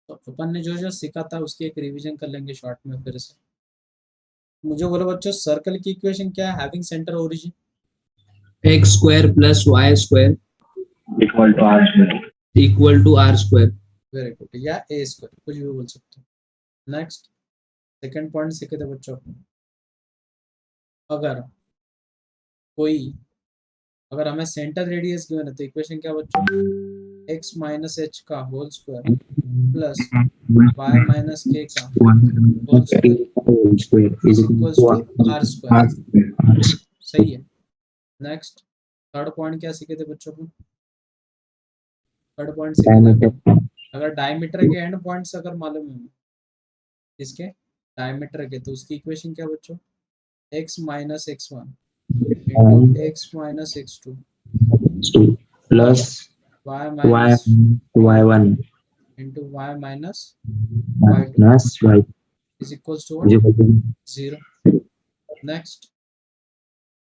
तो अपन ने जो जो सीखा था उसकी एक रिवीजन कर लेंगे शॉर्ट में फिर से। मुझे बोलो बच्चों, सर्कल की इक्वेशन क्या है having centre origin? x square plus y square equal to r square. equal to r square. Very good, या ए स्क्वायर, कुछ भी बोल सकते हो। नेक्स्ट सेकंड पॉइंट सीखे थे बच्चों अपन, अगर कोई अगर हमें सेंटर रेडियस गिवन है तो इक्वेशन क्या बच्चों, x माइनस एच का whole square plus y minus k का whole square is equals to are square. सही है। नेक्स्ट थर्ड पॉइंट क्या सीखे थे बच्चों को? थर्ड पॉइंट सीखे थे अपन, अगर डायमीटर के एंड पॉइंट्स अगर मालूम है इसके डायमीटर के, तो उसकी इक्वेशन क्या बच्चों, x minus x one into x minus x two plus y minus y1 into y minus minus y is equals to is equal to 0। Next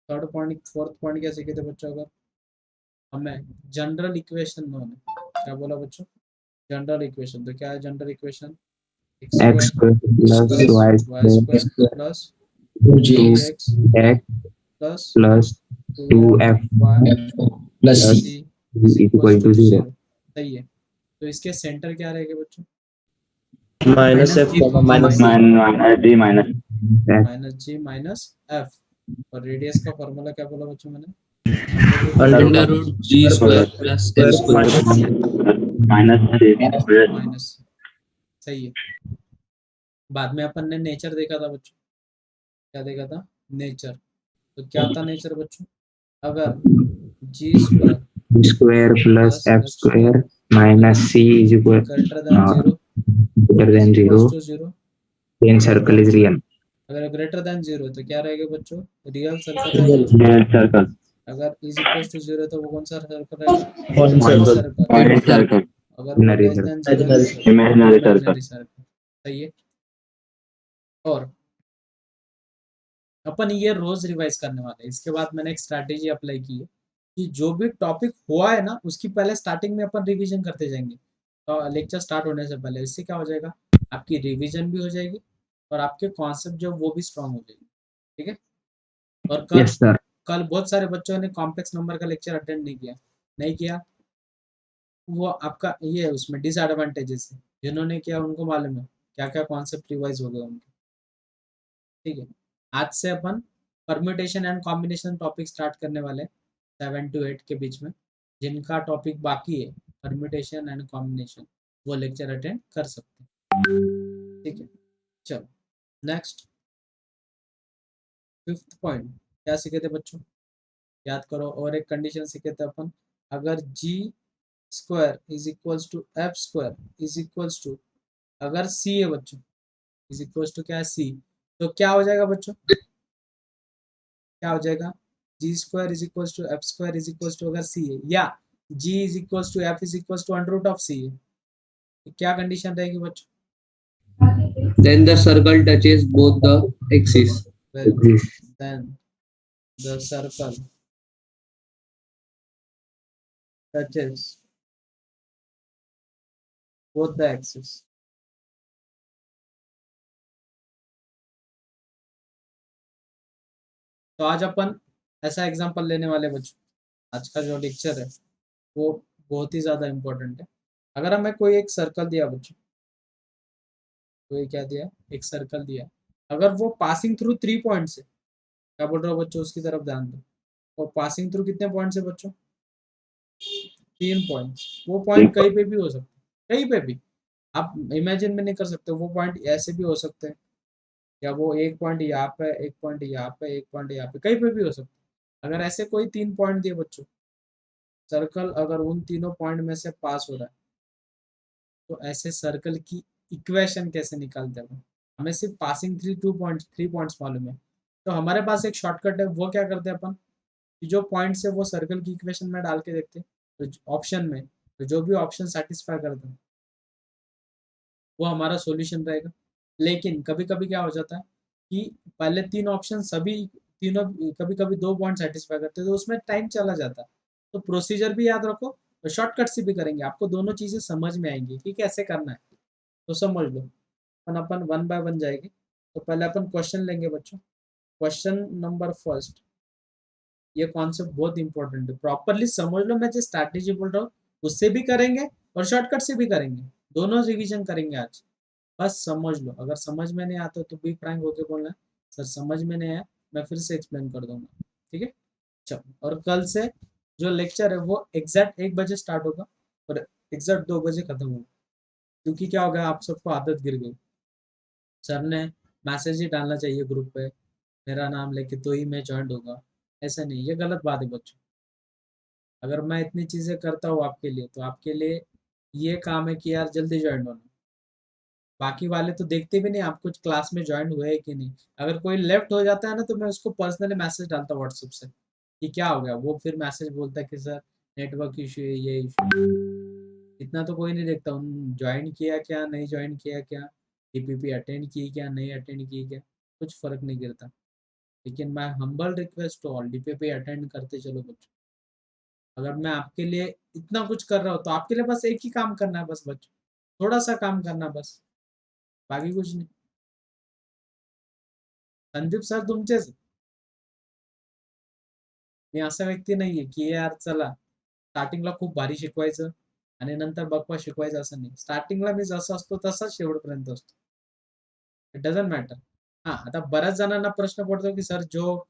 third point, fourth point क्या सीखे थे बच्चों, अगर हमें जनरल इक्वेशन नोन है, क्या बोला बच्चों, जनरल इक्वेशन, तो क्या है general equation, x square plus y square plus x plus plus 2f plus plus c is equal to 0. सही है। तो इसके सेंटर क्या रहेगा बच्चों, minus f minus G minus minus G minus F, और रेडियस का फॉर्मूला क्या बोला बच्चों मैंने, under root g square plus f square minus G square. Minus. सही है। बाद में अपन ने नेचर देखा था बच्चों, क्या देखा था, नेचर। तो क्या था नेचर बच्चों, अगर G square square plus f square minus c is equal greater than zero to 0 then circle is real. अगर ग्रेटर देन जीरो तो क्या रहेगा बच्चों, रियल सर्कल रहेगा। Real circle. अगर इज इक्वल टू जीरो तो वो कौन सा सर्कल रहेगा, Point सर्कल। Point circle. अगर वो Imaginary लेस देन जीरो तो Imaginary circle. Imaginary circle. सही है। और अपन ये रोज रिवाइज करने वाले हैं। इसके बाद मैंने एक स्ट्रैटेजी अप्लाई की है कि जो भी टॉपिक हुआ है ना उसकी पहले स्टार्टिंग में अपन रिवीजन करते जाएंगे, तो लेक्चर स्टार्ट होने से पहले। इससे क्या हो जाएगा, आपकी रिवीजन भी हो जाएगी और आपके कॉन्सेप्ट जो वो भी स्ट्रांग हो जाएगी। ठीक है। और कल Yes sir. कल बहुत सारे बच्चों ने कॉम्प्लेक्स नंबर का लेक्चर अटेंड नहीं किया, वो आपका ये है उसमें डिसएडवांटेजेस है। जिन्होंने किया उनको मालूम है क्या क्या कॉन्सेप्ट रिवाइज हो गए उनके। ठीक है। आज से अपन permutation and combination topic start करने वाले 7 to 8 के बीच में। जिनका टॉपिक बाकी है परम्यूटेशन एंड कॉम्बिनेशन, वो लेक्चर अटेंड कर सकते हैं। ठीक है। चलो नेक्स्ट फिफ्थ पॉइंट क्या सीखे थे बच्चों, याद करो। और एक कंडीशन सीखे थे अपन, अगर G square is equals to F square is equals to, अगर सी है बच्चों, इज इक्वल्स टू क्या है सी, तो क्या हो जाएगा बच्चों, क्या हो जाएगा, G square is equals to F square is equals to, अगर सी है, या G is equals to F is equals to under root of C है, तो क्या कंडीशन रहेगी बच्चों, then the circle touches both the axes. then the circle touches both the axes। तो आज अपन ऐसा एग्जांपल लेने वाले बच्चों। आज का जो लेक्चर है वो बहुत ही ज़्यादा इम्पोर्टेंट है। अगर हमें कोई एक सर्कल दिया बच्चों, कोई क्या दिया, एक सर्कल दिया, अगर वो पासिंग थ्रू 3 पॉइंट्स है, क्या बोल रहे हो बच्चों, उसकी तरफ ध्यान दो। और पासिंग थ्रू कितने पॉइंट्स है बच्चों, 3 पॉइंट्स। वो पॉइंट कहीं पे भी हो सकते हैं, कहीं पे भी। आप इमेजिन में नहीं कर सकते, वो पॉइंट ऐसे भी हो सकते हैं, या वो एक पॉइंट यहाँ पे, एक पॉइंट यहाँ पे, एक पॉइंट यहाँ पे, कहीं पे भी हो सकते हैं। अगर ऐसे कोई 3 पॉइंट दिए बच्चों, सर्कल अगर उन तीनों पॉइंट में से पास हो रहा है, तो ऐसे सर्कल की इक्वेशन कैसे निकालते हैं। हमें सिर्फ पासिंग थ्री पॉइंट्स मालूम है, तो हमारे पास एक शॉर्टकट है। वो क्या करते हैं अपन, कि जो पॉइंट्स है वो सर्कल की इक्वेशन में डाल के देखते हैं, तो ऑप्शन में, तो जो भी ऑप्शन सेटिस्फाई करते हैं वो हमारा सॉल्यूशन रहेगा। लेकिन कभी कभी क्या हो जाता है कि पहले 3 ऑप्शन सभी तीनों, कभी कभी 2 पॉइंट सेटिस्फाई करते हैं, तो उसमें टाइम चला जाता है। तो प्रोसीजर भी याद रखो, तो शॉर्टकट से भी करेंगे, आपको दोनों चीज़ें समझ में आएंगी कि कैसे करना है। तो समझ लो अपन 1 बाय 1 जाएंगे। तो पहले अपन क्वेश्चन लेंगे बच्चों। क्वेश्चन नंबर फर्स्ट, ये कॉन्सेप्ट बहुत इंपॉर्टेंट है, प्रॉपरली समझ लो। मैं जो स्ट्रैटेजी बोल रहा हूँ उससे भी करेंगे और शॉर्टकट से भी करेंगे, दोनों रिवीजन करेंगे आज। बस समझ लो, अगर समझ में नहीं आता तो बी फ्रैंक होके बोलना सर समझ में नहीं आया, मैं फिर से एक्सप्लेन कर दूंगा, ठीक है। चलो, और कल से जो लेक्चर है वो एग्जैक्ट 1 बजे स्टार्ट होगा और एग्जैक्ट 2 बजे खत्म होगा। क्योंकि क्या होगा, आप सबको आदत गिर गई, सर ने मैसेज ही डालना चाहिए ग्रुप पे मेरा नाम लेके तो ही मैं ज्वाइन होगा। ऐसा नहीं, ये गलत बात है बच्चों। अगर मैं इतनी चीजें करता हूँ आपके लिए तो आपके लिए ये काम है कि यार जल्दी ज्वाइन होना। बाकी वाले तो देखते भी नहीं आप कुछ क्लास में ज्वाइन हुए है कि नहीं। अगर कोई लेफ्ट हो जाता है ना तो मैं उसको पर्सनली मैसेज डालता हूँ व्हाट्सएप से कि क्या हो गया, वो फिर मैसेज बोलता है कि सर नेटवर्क इशू है, ये इशू। इतना तो कोई नहीं देखता उन ज्वाइन किया क्या नहीं ज्वाइन किया क्या, डीपीपी अटेंड की क्या नहीं अटेंड की क्या, कुछ फर्क नहीं गिरता। लेकिन मैं humble request to all, DPP attend करते चलो बच्चों। अगर मैं आपके लिए इतना कुछ कर रहा हूँ तो आपके लिए बस एक ही काम करना है बस बच्चों, थोड़ा सा काम करना बस, बाकी कुछ नाही। संदीप सर तुमचेच, मी असा व्यक्ती नाहीये की यार चला स्टार्टिंगला खूप भारी शिकवायचं आणि नंतर बकवास शिकवायचं, असं नाही। स्टार्टिंगला मी जसा असतो तसाच शेवटपर्यंत असतो, इट डझंट मॅटर। हा, आता बऱ्याच जणांना प्रश्न पडतो की सर जोक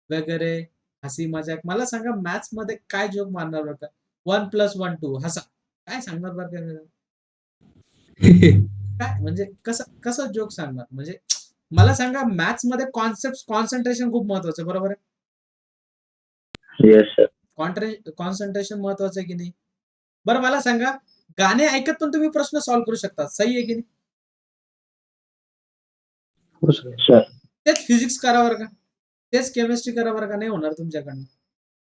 वगैरे, हसी मजाक, मला सांगा मॅथ्स मध्ये काय जोक मारणार बरं का, 1+1 2 हसा, काय सांगणार बरं का, काय म्हणजे कसं कसं जोक सांगणार म्हणजे, मला सांगा मॅथ्स मध्ये कॉन्सेप्ट कॉन्सन्ट्रेशन खूप महत्वाचं, बरोबर आहे। Yes, sir. कॉन्सन्ट्रेशन महत्वाचं आहे की नाही। बरं मला सांगा, गाणे ऐकत पण तुम्ही प्रश्न सॉल्व्ह करू शकता, सही आहे की नाही। हो सर. Sir. तेच फिजिक्स करा बरं का, तेच केमिस्ट्री करा बरं का, नाही होणार तुमच्याकडनं,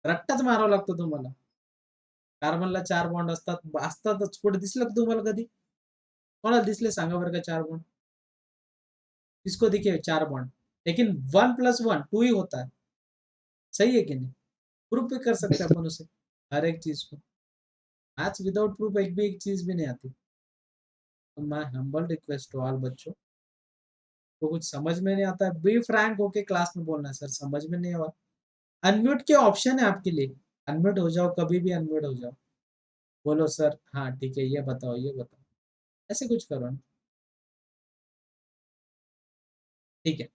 रट्टाच मारावा लागतो तुम्हाला। कार्बनला 4 बॉन्ड असतात, असतातच, कुठे दिसलं का तुम्हाला कधी, कोणाला दिसले सांगा बरं का 4 बॉन्ड, किसको दिखे 4 बॉन्ड, लेकिन 1+1 2 ही होता है, सही है कि नहीं। प्रूफ भी कर सकते हैं अपन उसे, हर एक चीज को। मैथ्स विदाउट प्रूफ एक भी एक चीज भी नहीं आती। तो my humble request to all बच्चों, तो कुछ समझ में नहीं आता है बी फ्रैंक होके क्लास में बोलना है सर समझ में नहीं आवा। अनम्यूट के ऑप्शन है आपके लिए, अनम्यूट हो जाओ, कभी भी अनम्यूट हो जाओ, बोलो सर हाँ ठीक है ये बताओ ये बताओ, ऐसे कुछ करो ना, ठीक है।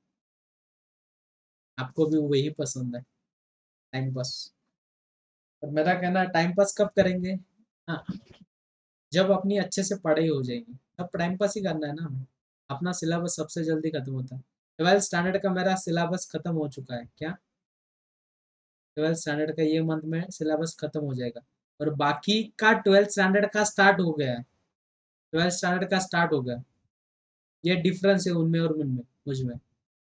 आपको भी वही पसंद है, टाइम पास। और मेरा कहना है टाइम पास कब करेंगे, हाँ, जब अपनी अच्छे से पढ़ाई हो जाएगी तब टाइम पास ही करना है ना हमें। अपना सिलेबस सबसे जल्दी खत्म होता है। 12th स्टैंडर्ड का मेरा सिलेबस खत्म हो चुका है क्या, 12th स्टैंडर्ड का ये मंथ में सिलेबस खत्म हो जाएगा, और बाकी का 12th स्टैंडर्ड का स्टार्ट हो गया है, 12th स्टैंडर्ड का स्टार्ट हो गया। ये डिफरेंस है उनमें और उनमें, मुझमें।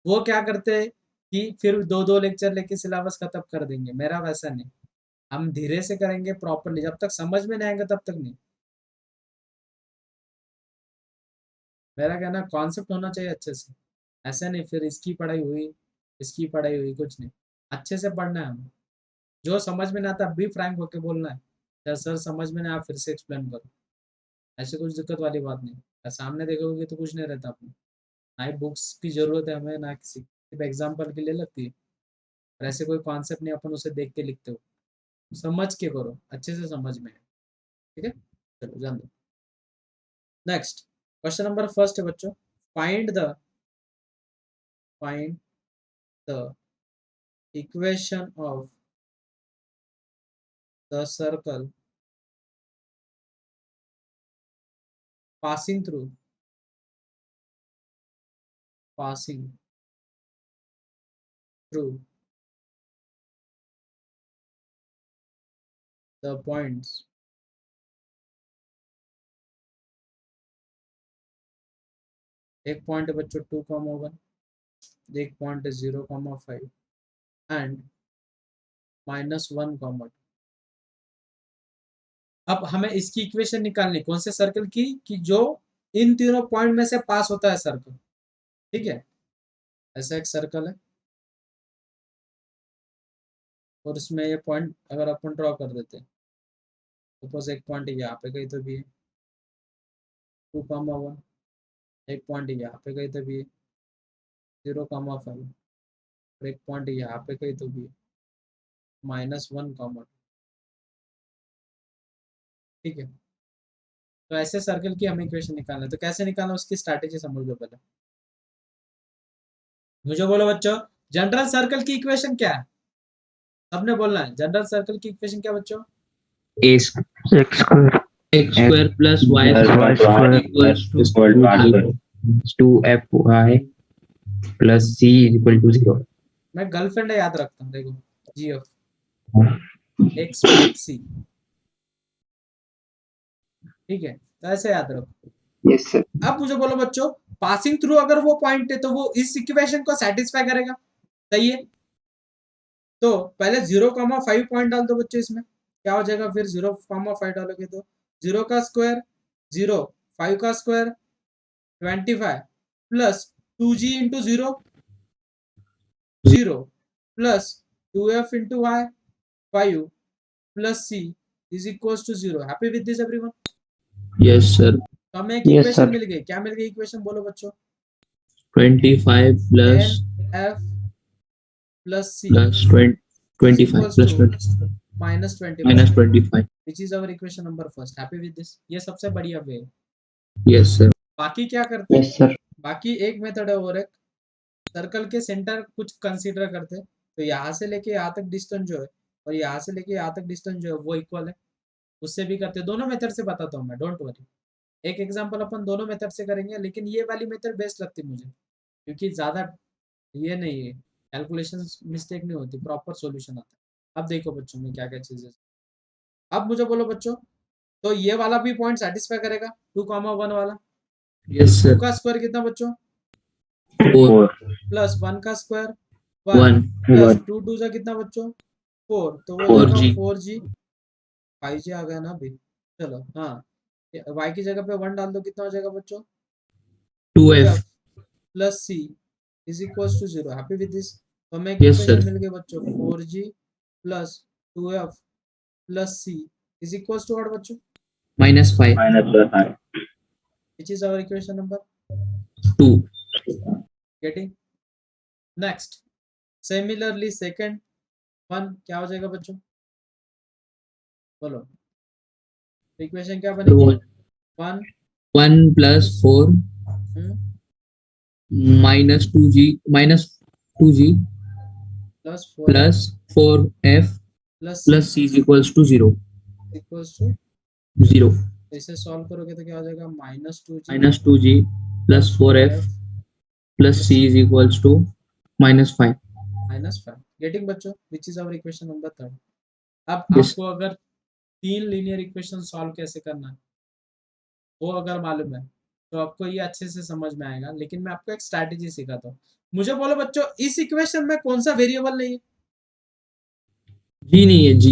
वो क्या करते हैं कि फिर 2-2 लेक्चर लेके सिलेबस खत्म कर देंगे, मेरा वैसा नहीं। हम धीरे से करेंगे प्रॉपरली, जब तक समझ में नहीं आएगा तब तक नहीं। मेरा कहना कॉन्सेप्ट होना चाहिए अच्छे से, ऐसा नहीं फिर इसकी पढ़ाई हुई इसकी पढ़ाई हुई, कुछ नहीं। अच्छे से पढ़ना है हमें, जो समझ में नहीं आता बी फ्रैंक होके बोलना है, या सर समझ में नहीं आया फिर से एक्सप्लेन करो, ऐसे कुछ दिक्कत वाली बात नहीं। या सामने देखोगे तो कुछ नहीं रहता अपने, ना ही बुक्स की जरूरत है हमें, ना किसी, सिर्फ एग्जाम्पल के लिए लगती है। और ऐसे कोई कॉन्सेप्ट नहीं अपन उसे देख के लिखते हो, समझ के करो, अच्छे से समझ में है, ठीक है। चलो जान दो। नेक्स्ट क्वेश्चन नंबर फर्स्ट है बच्चों, find the equation of the circle passing through the points एक पॉइंट है बच्चों 2,1, एक पॉइंट है 0,5 एंड -1,2। अब हमें इसकी इक्वेशन निकालनी, कौन से सर्कल की, कि जो इन तीनों पॉइंट में से पास होता है सर्कल, ठीक है। ऐसा एक सर्कल है और इसमें ये पॉइंट अगर अपन ड्रॉ कर देते हैं, सपोज एक पॉइंट यहाँ पे कहीं तो भी है 2,1, एक पॉइंट यहाँ पे कहीं तो भी 0,5 और एक पॉइंट यहाँ पे कहीं तो भी -1, ठीक है। तो ऐसे सर्कल की हमें इक्वेशन निकालना है, तो कैसे निकालना उसकी स्ट्रैटेजी समझ लो पहले। मुझे बोलो बच्चों, जनरल सर्कल की इक्वेशन क्या है? सबने बोलना है जनरल सर्कल की इक्वेशन क्या बच्चों? A X square. x square plus y Plus square y square equals to equal to R square. 2fy plus c is equal to 0. मैं गर्लफ्रेंड याद रखता हूँ, देखो GF X with C, ठीक है, तो ऐसे याद रखो। Yes, sir. अब मुझे बोलो बच्चों, पासिंग थ्रू अगर वो पॉइंट है तो वो इस इक्वेशन को सेटिस्फाई करेगा, सही है। तो पहले 0,5 पॉइंट डाल दो बच्चों, इसमें क्या हो जाएगा फिर 0,5 डालोगे तो 0 का स्क्वायर 0, 5 का square 25 plus 2g into 0 0 plus 2f into y 5 plus c is equal to 0। Happy with this everyone? Yes, sir. तो हमें एक Yes, इक्वेशन sir. मिल गई, क्या मिल गई इक्वेशन बोलो बच्चों? 25 plus 10f plus c plus is 25 equals plus to 20 minus 25, minus 25. which is our equation number first. Happy with this? ये सबसे बढ़िया वे है। Yes, sir. बाकी क्या करते हैं? Yes, sir. बाकी एक मेथड है और एक, सर्कल के सेंटर कुछ कंसीडर करते हैं, तो यहाँ से लेके यहाँ तक डिस्टेंस जो है और यहाँ से लेके यहाँ तक डिस्टेंस जो है वो इक्वल है, उससे भी करते हैं। दोनों मेथड से बताता हूँ मैं, डोंट वरी। एक एग्जांपल अपन दोनों मेथड से करेंगे, लेकिन ये वाली मेथड बेस्ट लगती है मुझे, क्योंकि ज़्यादा ये नहीं है, कैलकुलेशन मिस्टेक नहीं होती, प्रॉपर सॉल्यूशन आता है। अब देखो बच्चों में क्या क्या चीज़ें। अब मुझे बोलो बच्चों, तो ये वाला भी पॉइंट सेटिस्फाई करेगा 2,1 वाला। Yes, 2 sir. का स्क्वायर कितना बच्चों? 4 4. प्लस 1 का स्क्वायर 1 1 प्लस 1. 2 2 जा कितना बच्चों? 4, तो वो हो जाएगा 4g 4g। 5g आ गया ना अभी, चलो हाँ, y की जगह पे 1 डाल दो, कितना हो जाएगा बच्चों? 2f. 2f plus c is equal to 0। Happy with this? तो हमें एक Yes, sir. इक्वेशन मिल गई बच्चों, 4g plus 2f plus c is equal to what बच्चों? Minus 5. Minus 5. Which is our equation number 2. Getting. Next, similarly second one क्या हो जाएगा बच्चों? बोलो, इक्वेशन क्या बनेगी? 1 1 plus 4 minus 2g plus 4f plus 4f plus plus c is equals to 0. Equals to 0 तो इसे सॉल्व करोगे तो क्या हो जाएगा? -2g minus 2g plus 4f plus c is equals to -5. -5। Getting बच्चों? Which is our equation number third. अब Yes. आपको अगर 3 लीनियर इक्वेशन सॉल्व कैसे करना है वो अगर मालूम है तो आपको ये अच्छे से समझ में आएगा, लेकिन मैं आपको एक स्ट्रैटेजी सिखाता हूँ। मुझे बोलो बच्चों, इस इक्वेशन में कौन सा वेरिएबल नहीं है? g नहीं है g.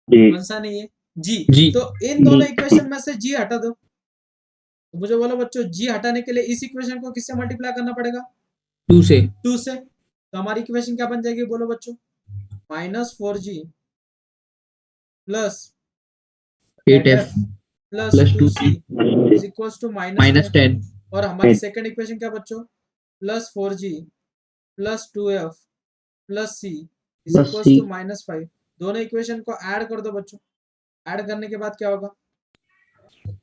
कौन सा नहीं है? जी। g. तो इन दोनों इक्वेशन में से जी हटा दो। तो मुझे बोलो बच्चों, जी हटाने के लिए इस इक्वेशन को किससे मल्टीप्लाई करना पड़ेगा? 2 से 2 से। तो हमारी इक्वेशन क्या बन जाएगी बोलो बच्चों? -4g plus 8f plus plus 2c 2c is equals to minus -10। 10. और हमारी सेकंड इक्वेशन क्या बच्चों? +4g plus 2f plus c is Plus equals C. To -5। दोनों इक्वेशन को ऐड कर दो बच्चों। ऐड करने के बाद क्या होगा?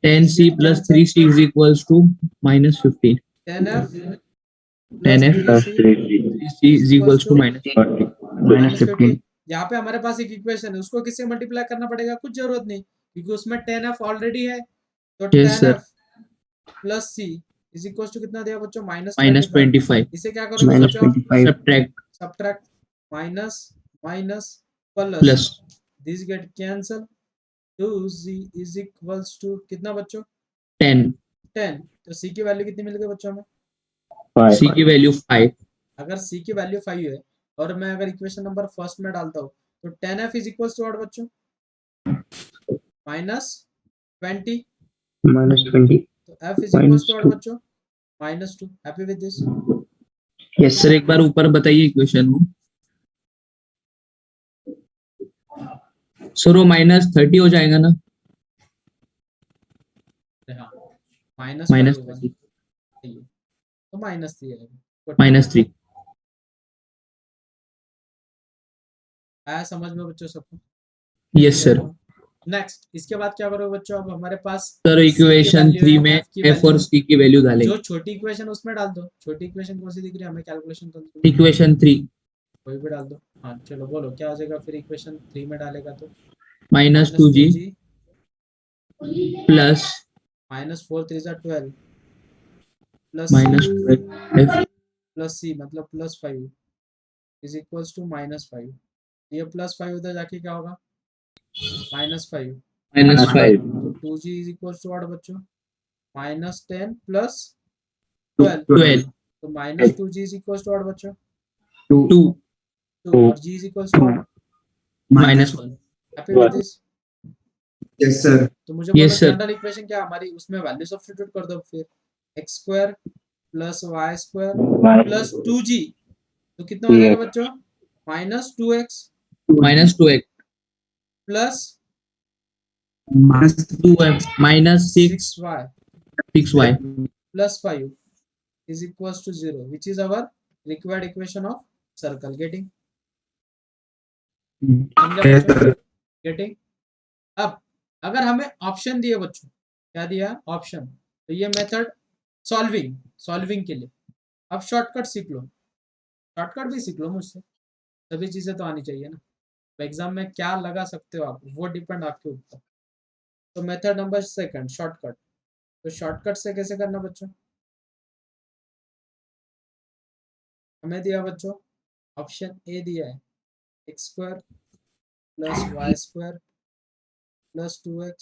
10c plus 3c is equals to -15. 10f plus 10f Plus 3c 3C. 3c is equals to -15. -15. यहाँ पे हमारे पास एक इक्वेशन है, उसको किससे मल्टीप्लाई करना पड़ेगा? कुछ जरूरत नहीं, क्योंकि उसमें 10f ऑलरेडी है। तो Yes, sir. 10f plus c is equal to कितना दिया बच्चों? -25. -25। इसे क्या करोगे बच्चों? -25. Subtract subtract, minus minus plus, plus this get cancel. 2z is equals to कितना बच्चों? 10. 10। तो c की वैल्यू कितनी मिल गई बच्चों हमें? 5. c की वैल्यू 5. अगर c की वैल्यू 5 है और मैं अगर इक्वेशन नंबर फर्स्ट में डालता हूँ तो 10f is equals to what बच्चों? -20। -20. तो f is equals to what -2. बच्चों? -2। Happy with this? Yes, sir sir. एक बार ऊपर बताइए इक्वेशन को सर। वो -30 हो जाएगा ना? हाँ, -5 होगा। -30. चाहिए तो -3 आएगा। -3। आया समझ में बच्चों सबको? Yes sir. नेक्स्ट इसके बाद क्या करोगे बच्चों, अब हमारे पास सर C की इक्वेशन वैल्यू 3 है, में F की एफ और वैल्यू, सी की वैल्यू डालेंगे। जो छोटी इक्वेशन उसमें डाल दो। छोटी इक्वेशन कौन सी दिख रही है हमें कैलकुलेशन करनी, इक्वेशन 3 कोई भी डाल दो। हाँ चलो बोलो क्या हो जाएगा फिर इक्वेशन 3 में डालेगा तो -2g -2g plus -4 3 12 plus c -12f plus c मतलब +5 इज इक्वल्स टू -5। ये +5 उधर जाके क्या होगा -5, -5 तो 2g is equals to what बच्चों -10 प्लस 12, 12 तो -2g is equals to what बच्चों 2 2, और g is equals to what -1। Happy with this. Yes, sir. तो मुझे Yes, बोलो sir. जनरल इक्वेशन क्या हमारी, उसमें वैल्यू सब्स्टिट्यूट कर दो फिर x² + y² प्लस 2g, तो कितना हो जाएगा बच्चों -2x -2x plus -2f -6 6y 6y plus 5 is equals to 0 which is our required equation of circle. Getting? Yes, sir. Getting? अब अगर हमें ऑप्शन दिए बच्चों, क्या दिया ऑप्शन, तो ये मेथड सॉल्विंग के लिए। अब शॉर्टकट सीख लो, शॉर्टकट भी सीख लो मुझसे, सभी चीजें तो आनी चाहिए ना। तो एग्जाम में क्या लगा सकते हो आप, वो डिपेंड आपके ऊपर। तो मेथड नंबर सेकंड शॉर्टकट, तो शॉर्टकट से कैसे करना बच्चों, हमें दिया बच्चों ऑप्शन ए दिया है x² + y² plus 2x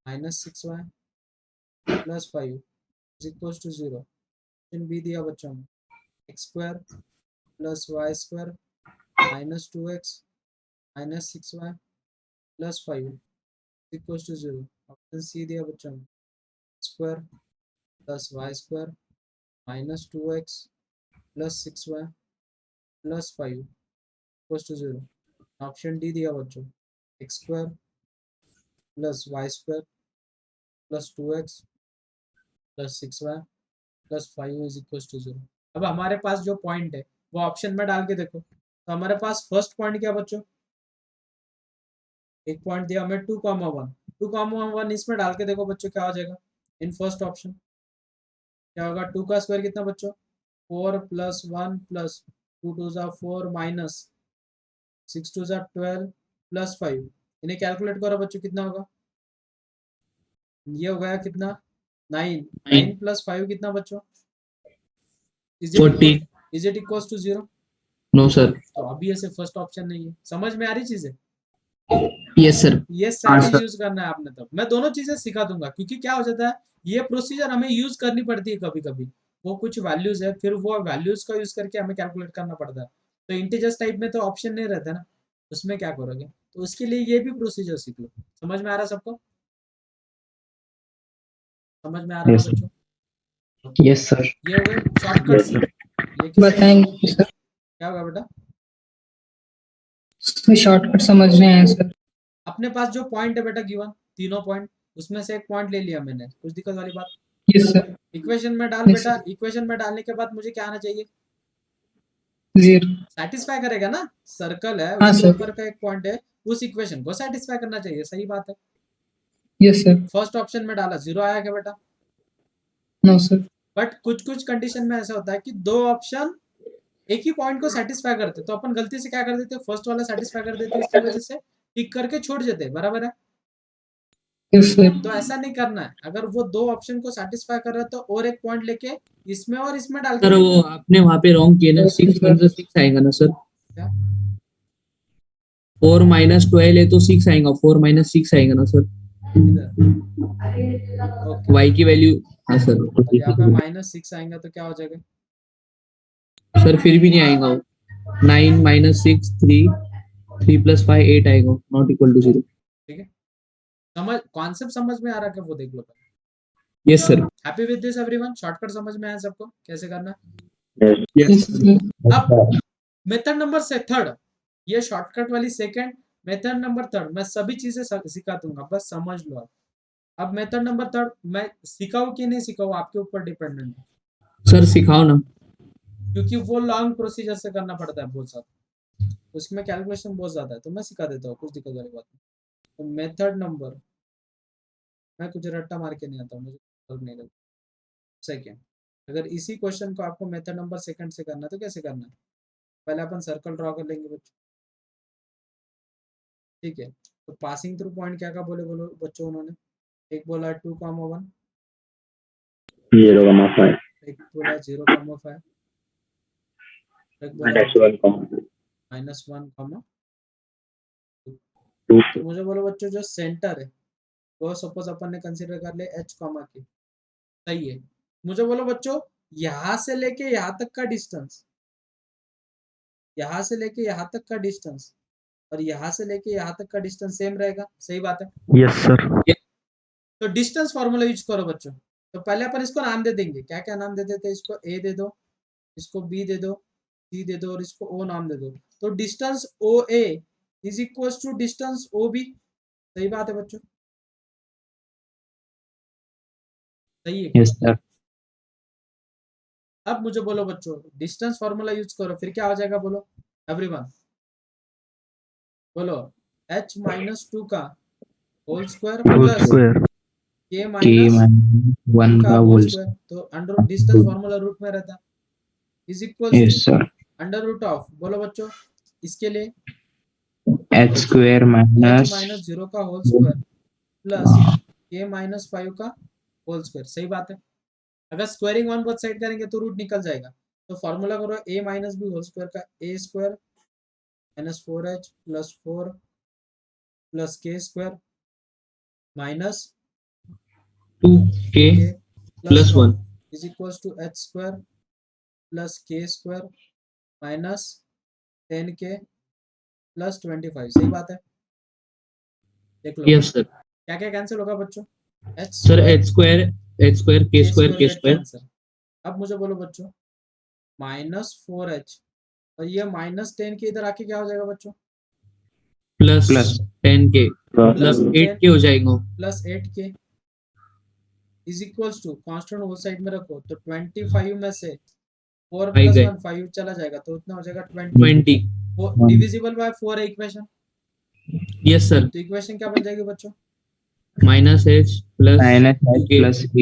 -6y plus 5 is equal to 0। Option B दिया बच्चों में x² + y² -2x -6y plus 5 is equal to 0। Option C दिया बच्चों में x² + y² -2x plus 6y plus 5 equal to 0। Option D दिया बच्चों x² + y² plus 2x plus 6y plus 5 is equal to 0। अब हमारे पास जो पॉइंट है वो ऑप्शन में डाल के देखो, तो हमारे पास फर्स्ट पॉइंट क्या बच्चों, एक पॉइंट दिया हमें 2,1, 2,1 इसमें डाल के देखो बच्चों क्या हो जाएगा। इन फर्स्ट ऑप्शन क्या होगा, 2 का स्क्वायर कितना बच्चों 4 + 1 + 2 2 = 4 - 6 2 = 12 प्लस 5, इन्हें कैलकुलेट करो बच्चों कितना होगा, ये हो गया कितना 9 9 + 5 कितना बच्चों, is 14 it equals to 0। No sir. तो अभी ऐसे फर्स्ट ऑप्शन नहीं है, समझ में आ रही चीजें, यस सर। ये स्ट्रैटेजी यूज करना है आपने। तब मैं दोनों चीजें सिखा दूंगा, क्योंकि क्या हो जाता है ये प्रोसीजर हमें यूज करनी पड़ती है कभी कभी, वो कुछ वैल्यूज है फिर वो वैल्यूज का यूज करके हमें कैलकुलेट करना पड़ता है। तो इंटीजर्स टाइप में तो ऑप्शन नहीं रहता ना, उसमें क्या करोगे, तो उसके लिए ये भी प्रोसीजर सीख लो। समझ में आ रहा सबको, समझ में आ रहा Yes, ना बच्चों? Yes, sir. ये हो गए शॉर्टकट से। ये किससे बताएंगे सर, क्या होगा बेटा, शॉर्टकट समझ में आया सर। अपने पास जो पॉइंट है बेटा गिवन तीनों पॉइंट, उसमें से एक पॉइंट ले लिया मैंने, कुछ दिक्कत वाली बात, यस सर। इक्वेशन में डाल Yes, बेटा। sir. इक्वेशन में डालने के बाद मुझे क्या आना चाहिए, 0। सेटिस्फाई करेगा ना, सर्कल है हाँ उसके सर। ऊपर का एक पॉइंट है, उस इक्वेशन को सेटिस्फाई करना चाहिए, सही बात है। Yes sir. फर्स्ट ऑप्शन में डाला 0 आया क्या बेटा, नो सर। बट कुछ कुछ कंडीशन में ऐसा होता है कि दो ऑप्शन एक ही पॉइंट को सेटिस्फाई करते, तो अपन गलती से क्या कर देते, फर्स्ट वाला सेटिस्फाई कर देते, इसकी वजह से टिक करके छोड़ देते, बराबर है। Yes sir. तो ऐसा नहीं करना है, अगर वो दो ऑप्शन को सेटिस्फाई कर रहा है तो और एक पॉइंट लेके इसमें और इसमें डाल के सर वो आपने वहाँ पे रॉन्ग किया ना, 6 × 6 आएगा ना सर। क्या? 4 - 12 है तो 6 आएगा, 4 - 6 आएगा ना सर। इधर ओके, y की वैल्यू, हाँ सर। अब यहाँ पे -6 आएंगे तो क्या हो जाएगा, सर फिर भी नहीं आएगा वो, 9 - 6 3 + 5 8 आएगा, नॉट इक्वल टू 0। ठीक है, समझ कॉन्सेप्ट समझ में आ रहा है, वो देख लो। Yes sir. Happy with this everyone, shortcut समझ में आया सबको कैसे करना। Yes sir. अब मेथड नंबर से थर्ड, ये शॉर्टकट वाली सेकंड, मेथड नंबर थर्ड, मैं सभी चीजें सिखा दूंगा, बस समझ लो आप। अब मेथड नंबर थर्ड मैं सिखाऊं कि नहीं सिखाऊं आपके ऊपर डिपेंडेंट है, सर सिखाओ ना। क्योंकि वो लॉन्ग प्रोसीजर से करना पड़ता है बहुत ज्यादा, उसमें कैलकुलेशन बहुत ज्यादा है, तो मैं सिखा देता हूँ, कुछ दिक्कत वाली बात नहीं। तो मेथड नंबर, मैं कुछ रट्टा मार के नहीं आता, मुझे फर्क नहीं लगता। सेकेंड, अगर इसी क्वेश्चन को आपको मेथड नंबर सेकंड से करना है तो कैसे करना है, पहले अपन सर्कल ड्रॉ कर लेंगे बच्चों, ठीक है। तो पासिंग थ्रू पॉइंट क्या क्या बोले बोलो बच्चों उन्होंने, एक बोला 2,1, 0,5 एक बोला 0,5, एक बोला -1, -1, -2 तो मुझे बोलो बच्चों जो सेंटर है वो सपोज अपन ने कंसीडर कर लिया h कॉमा के, सही है। मुझे बोलो बच्चों यहाँ से लेके यहाँ तक का डिस्टेंस, यहाँ से लेके यहाँ तक का डिस्टेंस और यहाँ से लेके यहाँ तक का डिस्टेंस सेम रहेगा, सही बात है। Yes, sir. तो डिस्टेंस फॉर्मूला यूज करो बच्चों। तो पहले अपन इसको नाम दे देंगे, क्या क्या नाम दे देते हैं, इसको ए दे दो, इसको बी दे दो, सी दे दो और इसको ओ नाम दे दो। तो distance O A is equal to distance O B, सही बात है बच्चों, सही है। Yes, sir. अब मुझे बोलो बच्चों डिस्टेंस फॉर्मूला यूज करो, फिर क्या हो जाएगा बोलो एवरीवन, बोलो h-2 का whole square Whole plus square. k K minus minus 1 का का होल whole स्क्वायर, square. तो अंडर डिस्टेंस फॉर्मूला रूट में रहता is equal Yes, to sir. Under root of, बोलो बच्चों इसके लिए H square h minus minus 0 का whole square plus k minus 5 का होल स्क्वायर, सही बात है। अगर स्क्वायरिंग वन बोथ साइड करेंगे तो रूट निकल जाएगा, तो फॉर्मूला करो a minus B whole square का a square minus 4h plus 4 plus k square minus 2k k plus 1 is equal to h square plus k square minus 10k plus 25, सही बात है। देख लो यस सर। क्या क्या cancel होगा बच्चों, h sir square h square k square get square cancel. अब मुझे बोलो बच्चों माइनस 4h और ये माइनस 10 के इधर आके क्या हो जाएगा बच्चों, प्लस plus 10k प्लस मतलब 10 8k हो जाएगा। Plus 8k is equals to constant whole side में रखो, तो 25 में से 4 आई प्लस गए 1 5 चला जाएगा, तो उतना हो जाएगा 20, 20। डिविजिबल बाय 4 है इक्वेशन, यस सर। तो इक्वेशन क्या बन जाएगी बच्चों, minus h plus minus H 2k plus K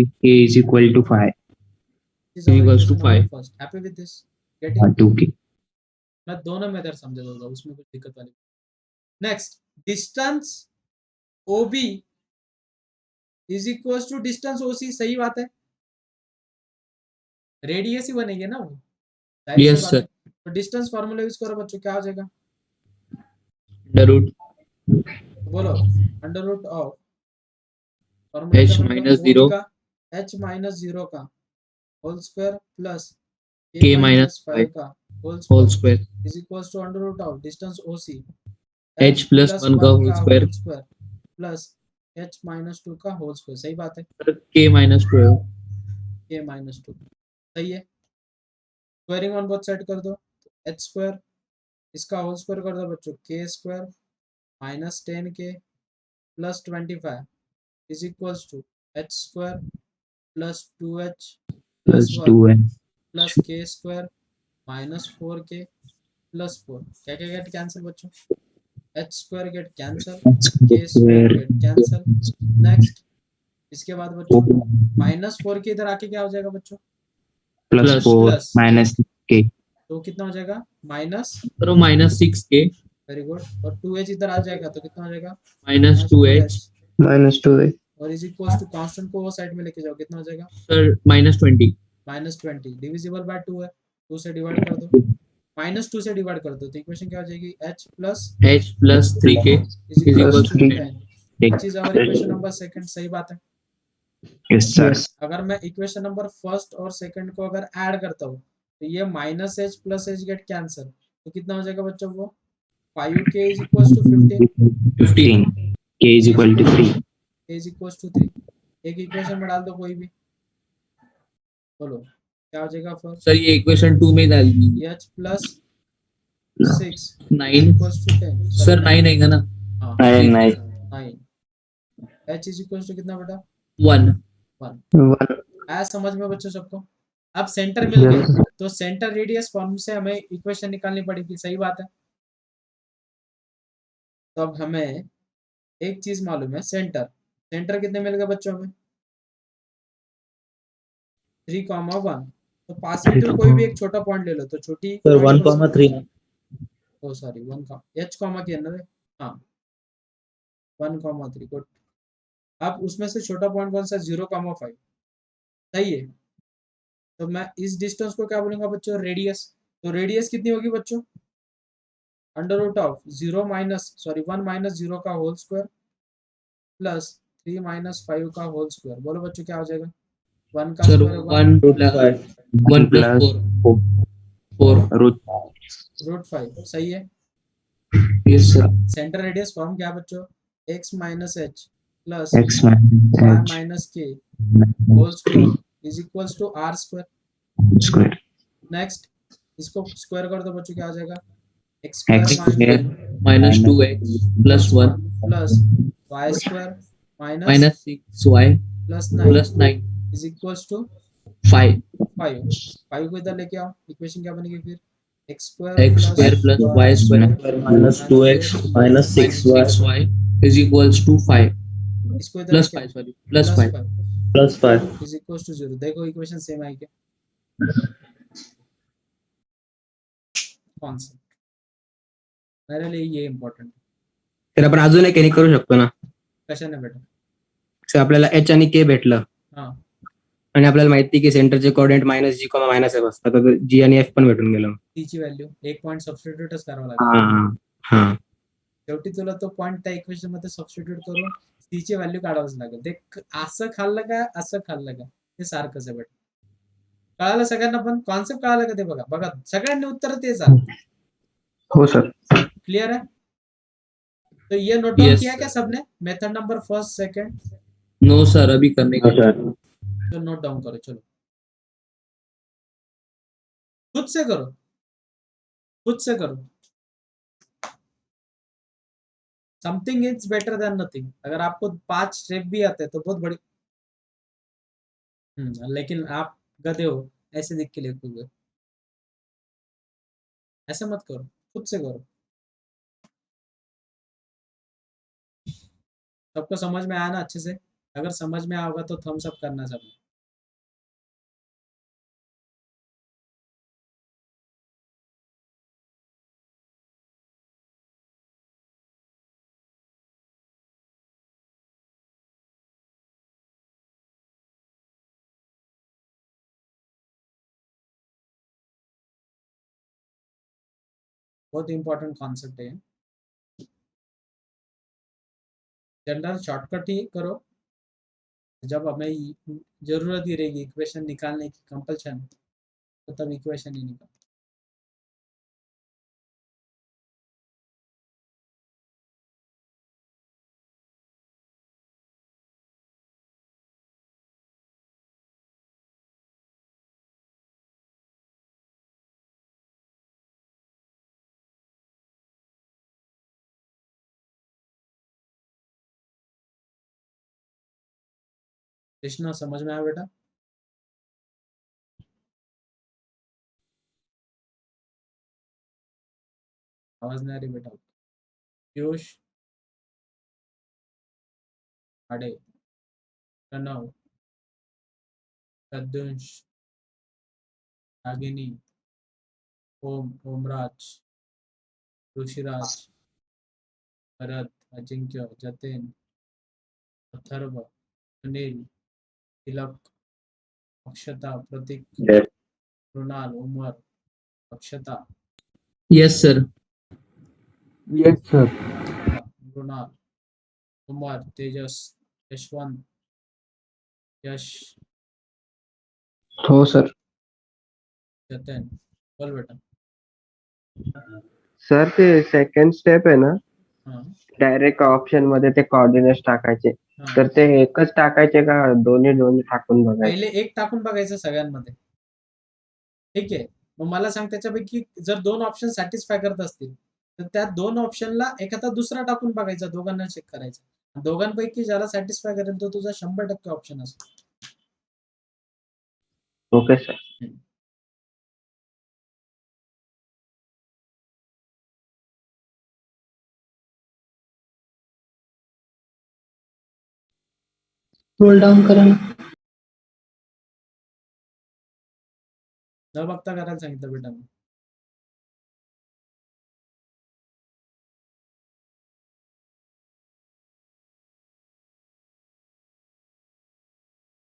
is equal to 5. Is our equals to equation number 5। First, happy with this getting. 2K. मैं दोनों मेथड समझा दूंगा, उसमें कुछ दिक्कत वाली। Next distance OB is equal to distance OC, सही बात है, रेडियस ही बनेगी ना वो, जाहिर सी यस बात सर। है। तो डिस्टेंस फार्मूला यूज करो बच्चों, क्या हो जाएगा, अंडर रूट तो बोलो under root of, formula h क्या बनेगा माइनस OB 0 का h माइनस 0 का whole square plus k k minus minus 5 5 का whole whole square square is equal to under root of distance OC h plus 1 का whole square plus h minus 2 का whole square, सही बात है, k minus 12। k minus 2, सही है। Squaring on both side कर दो, तो h स्क्वायर इसका होल स्क्वायर कर दो बच्चों, k square minus 10k plus 25 is equals to h square plus 2h plus Plus 1 2N. Plus k square minus 4k plus 4, क्या क्या गेट कैंसिल बच्चों, h square get cancel, k square get cancel. Next इसके बाद बच्चों minus 4 के इधर आके क्या हो जाएगा बच्चों, Plus Plus 4 plus minus K. तो कितना हो जाएगा माइनस, करो माइनस 6k वेरी गुड, और 2h इधर आ जाएगा तो कितना हो जाएगा माइनस 2h Minus 2H. और इज इक्वल्स टू कांस्टेंट को वो साइड में लेके जाओ, कितना हो जाएगा sir minus 20। Minus 20, divisible by 2 है, 2 से डिवाइड कर दो, माइनस 2 से डिवाइड कर दो, तो इक्वेशन क्या हो जाएगी h plus h plus 3k is is equals equals to to 10, which is our equation number second, सही बात है। Yes, sir. अगर मैं इक्वेशन नंबर फर्स्ट और सेकंड को अगर ऐड करता हूँ तो ये minus h plus h get cancel, तो कितना हो जाएगा बच्चों वो 5k is equals to 15, 15. K is equal to 3. k is equals to 3, एक इक्वेशन में डाल दो कोई भी, बोलो क्या हो जाएगा फर्स्ट, सर ये इक्वेशन 2 में डाल दीजिए। h plus 6 9 equals to 10, sir 9 आएगा ना। हाँ 9. 9, h इज इक्वल टू कितना बेटा 1. 1। 1. आया समझ में बच्चों सबको? अब सेंटर मिल गए तो सेंटर रेडियस फॉर्म से हमें इक्वेशन निकालनी पड़ेगी, सही बात है। तो अब हमें एक चीज मालूम है, सेंटर सेंटर कितने मिल गए बच्चों में 3,1। तो पास में जो कोई भी एक छोटा पॉइंट ले लो, तो छोटी Sir, point 1, कौन सी? 3. ओ सॉरी 1 का h कॉमा के अंदर है, हाँ 1,3 गुड। अब उसमें से छोटा पॉइंट कौन सा 0,5, सही है। तो मैं इस डिस्टेंस को क्या बोलूंगा बच्चों, रेडियस। तो रेडियस कितनी होगी बच्चों, अंडर रूट ऑफ 1 माइनस 0 का होल स्क्वायर प्लस 3 माइनस 5 का होल स्क्वायर। बोलो बच्चों क्या हो जाएगा, 1 का Sir, स्क्वायर है 1 1 plus 1 plus plus 4. 4. root. Root 5, सही है। Yes, sir. Centre radius form क्या बच्चों, x minus H plus X minus y h minus के whole square k is equals to are square. square. Next इसको square कर दो बच्चों, क्या आ जाएगा x X square square Minus 2x plus 1 plus y square minus minus 6y plus 9 plus 9. Is equals to 5. 5 को इधर लेके आओ, इक्वेशन क्या बनेगी फिर, x X square plus y square minus 2x minus minus 6y 6y is equals to 5. इसको इधर Plus लेके 5, sorry. Plus 5. plus 5. Is equals to 0। देखो इक्वेशन सेम आई क्या, कौन सा, मेरे लिए ये इम्पोर्टेंट तर आपण अजून एक हे करू शकतो ना, कशाने बेटा, जसं आपल्याला एच आणि के भेटलं हाँ आणि आपल्याला माहिती की सेंटरचे कोऑर्डिनेट मायनस जी कॉमा मायनस एफ असतात, तर जी आणि एफ पण भेटून गेलं. टी ची व्हॅल्यू एक पॉइंट सबस्टिट्यूटच करावा हा लागेल, हा हा शेवटी तुला तो पॉइंट त्या इक्वेशन मध्ये सबस्टिट्यूट करून टी ची व्हॅल्यू काढावंच लागेल। ते असं खाल्लं का असं खाल्लं का ते सारखंच आहे बेटा, कळालं सगळ्यांना, पण कॉन्सेप्ट कळालं का ते बघा बघा सगळ्यांनी उत्तर तेच आलं, हो सर. क्लियर है। तो ये नोट डाउन Yes, किया क्या sir. सबने, method number first second, No, sir. अभी करने का. तो नोट डाउन करो, चलो खुद से करो, खुद से करो। Something is better than nothing. अगर आपको 5 स्टेप भी आते हैं तो बहुत बड़ी, लेकिन आप गधे हो, ऐसे दिख के लिखोगे, ऐसे मत करो, खुद से करो। सबको समझ में आया ना अच्छे से, अगर समझ में आओगा तो थम्स अप करना सब। बहुत इंपॉर्टेंट कॉन्सेप्ट है, जनरल शॉर्टकट ही करो, जब हमें जरूरत ही रहेगी इक्वेशन निकालने की कंपल्शन, तो तब इक्वेशन ही निकाल। कृष्णा समझ में आया बेटा, आवाज नहीं आ रही बेटा, Piyush, Aday, Pranav, Pradyunsh, Ragini, Omraj, Rishiraj, Bharat, Ajinkya, Jatin, Atharva, Sunil, Tilak, Akshata, Prateek, Yes. Krunal, Umar, Akshata, Yes, sir. Yes sir. Krunal, Umar, Tejas, Yashwant, Yash, हो सर. जतिन, बोल बेटा। सर ते सेकंड स्टेप आहे ना, हाँ डायरेक्ट ऑप्शन मध्ये ते कोऑर्डिनेट्स टाकायचे, हाँ, तर ते एकच टाकायचे का दोन्ही दोन्ही टाकून बघायचे? पहिले एक टाकून बघायचं सगळ्यांमध्ये, ठीक आहे। मग मला सांग त्याच्यापैकी जर 2 ऑप्शन सॅटिस्फाय करत असतील तर त्या 2 ऑप्शनला एखादा दुसरा टाकून बघायचा, दोघांना चेक करायचं। दोघांपैकी ज्याला सॅटिस्फाय करेल तो तुझा 100% ऑप्शन असतो. Okay sir. रोल डाऊन करा ना. न बघता करायला सांगितलं बेटा मी.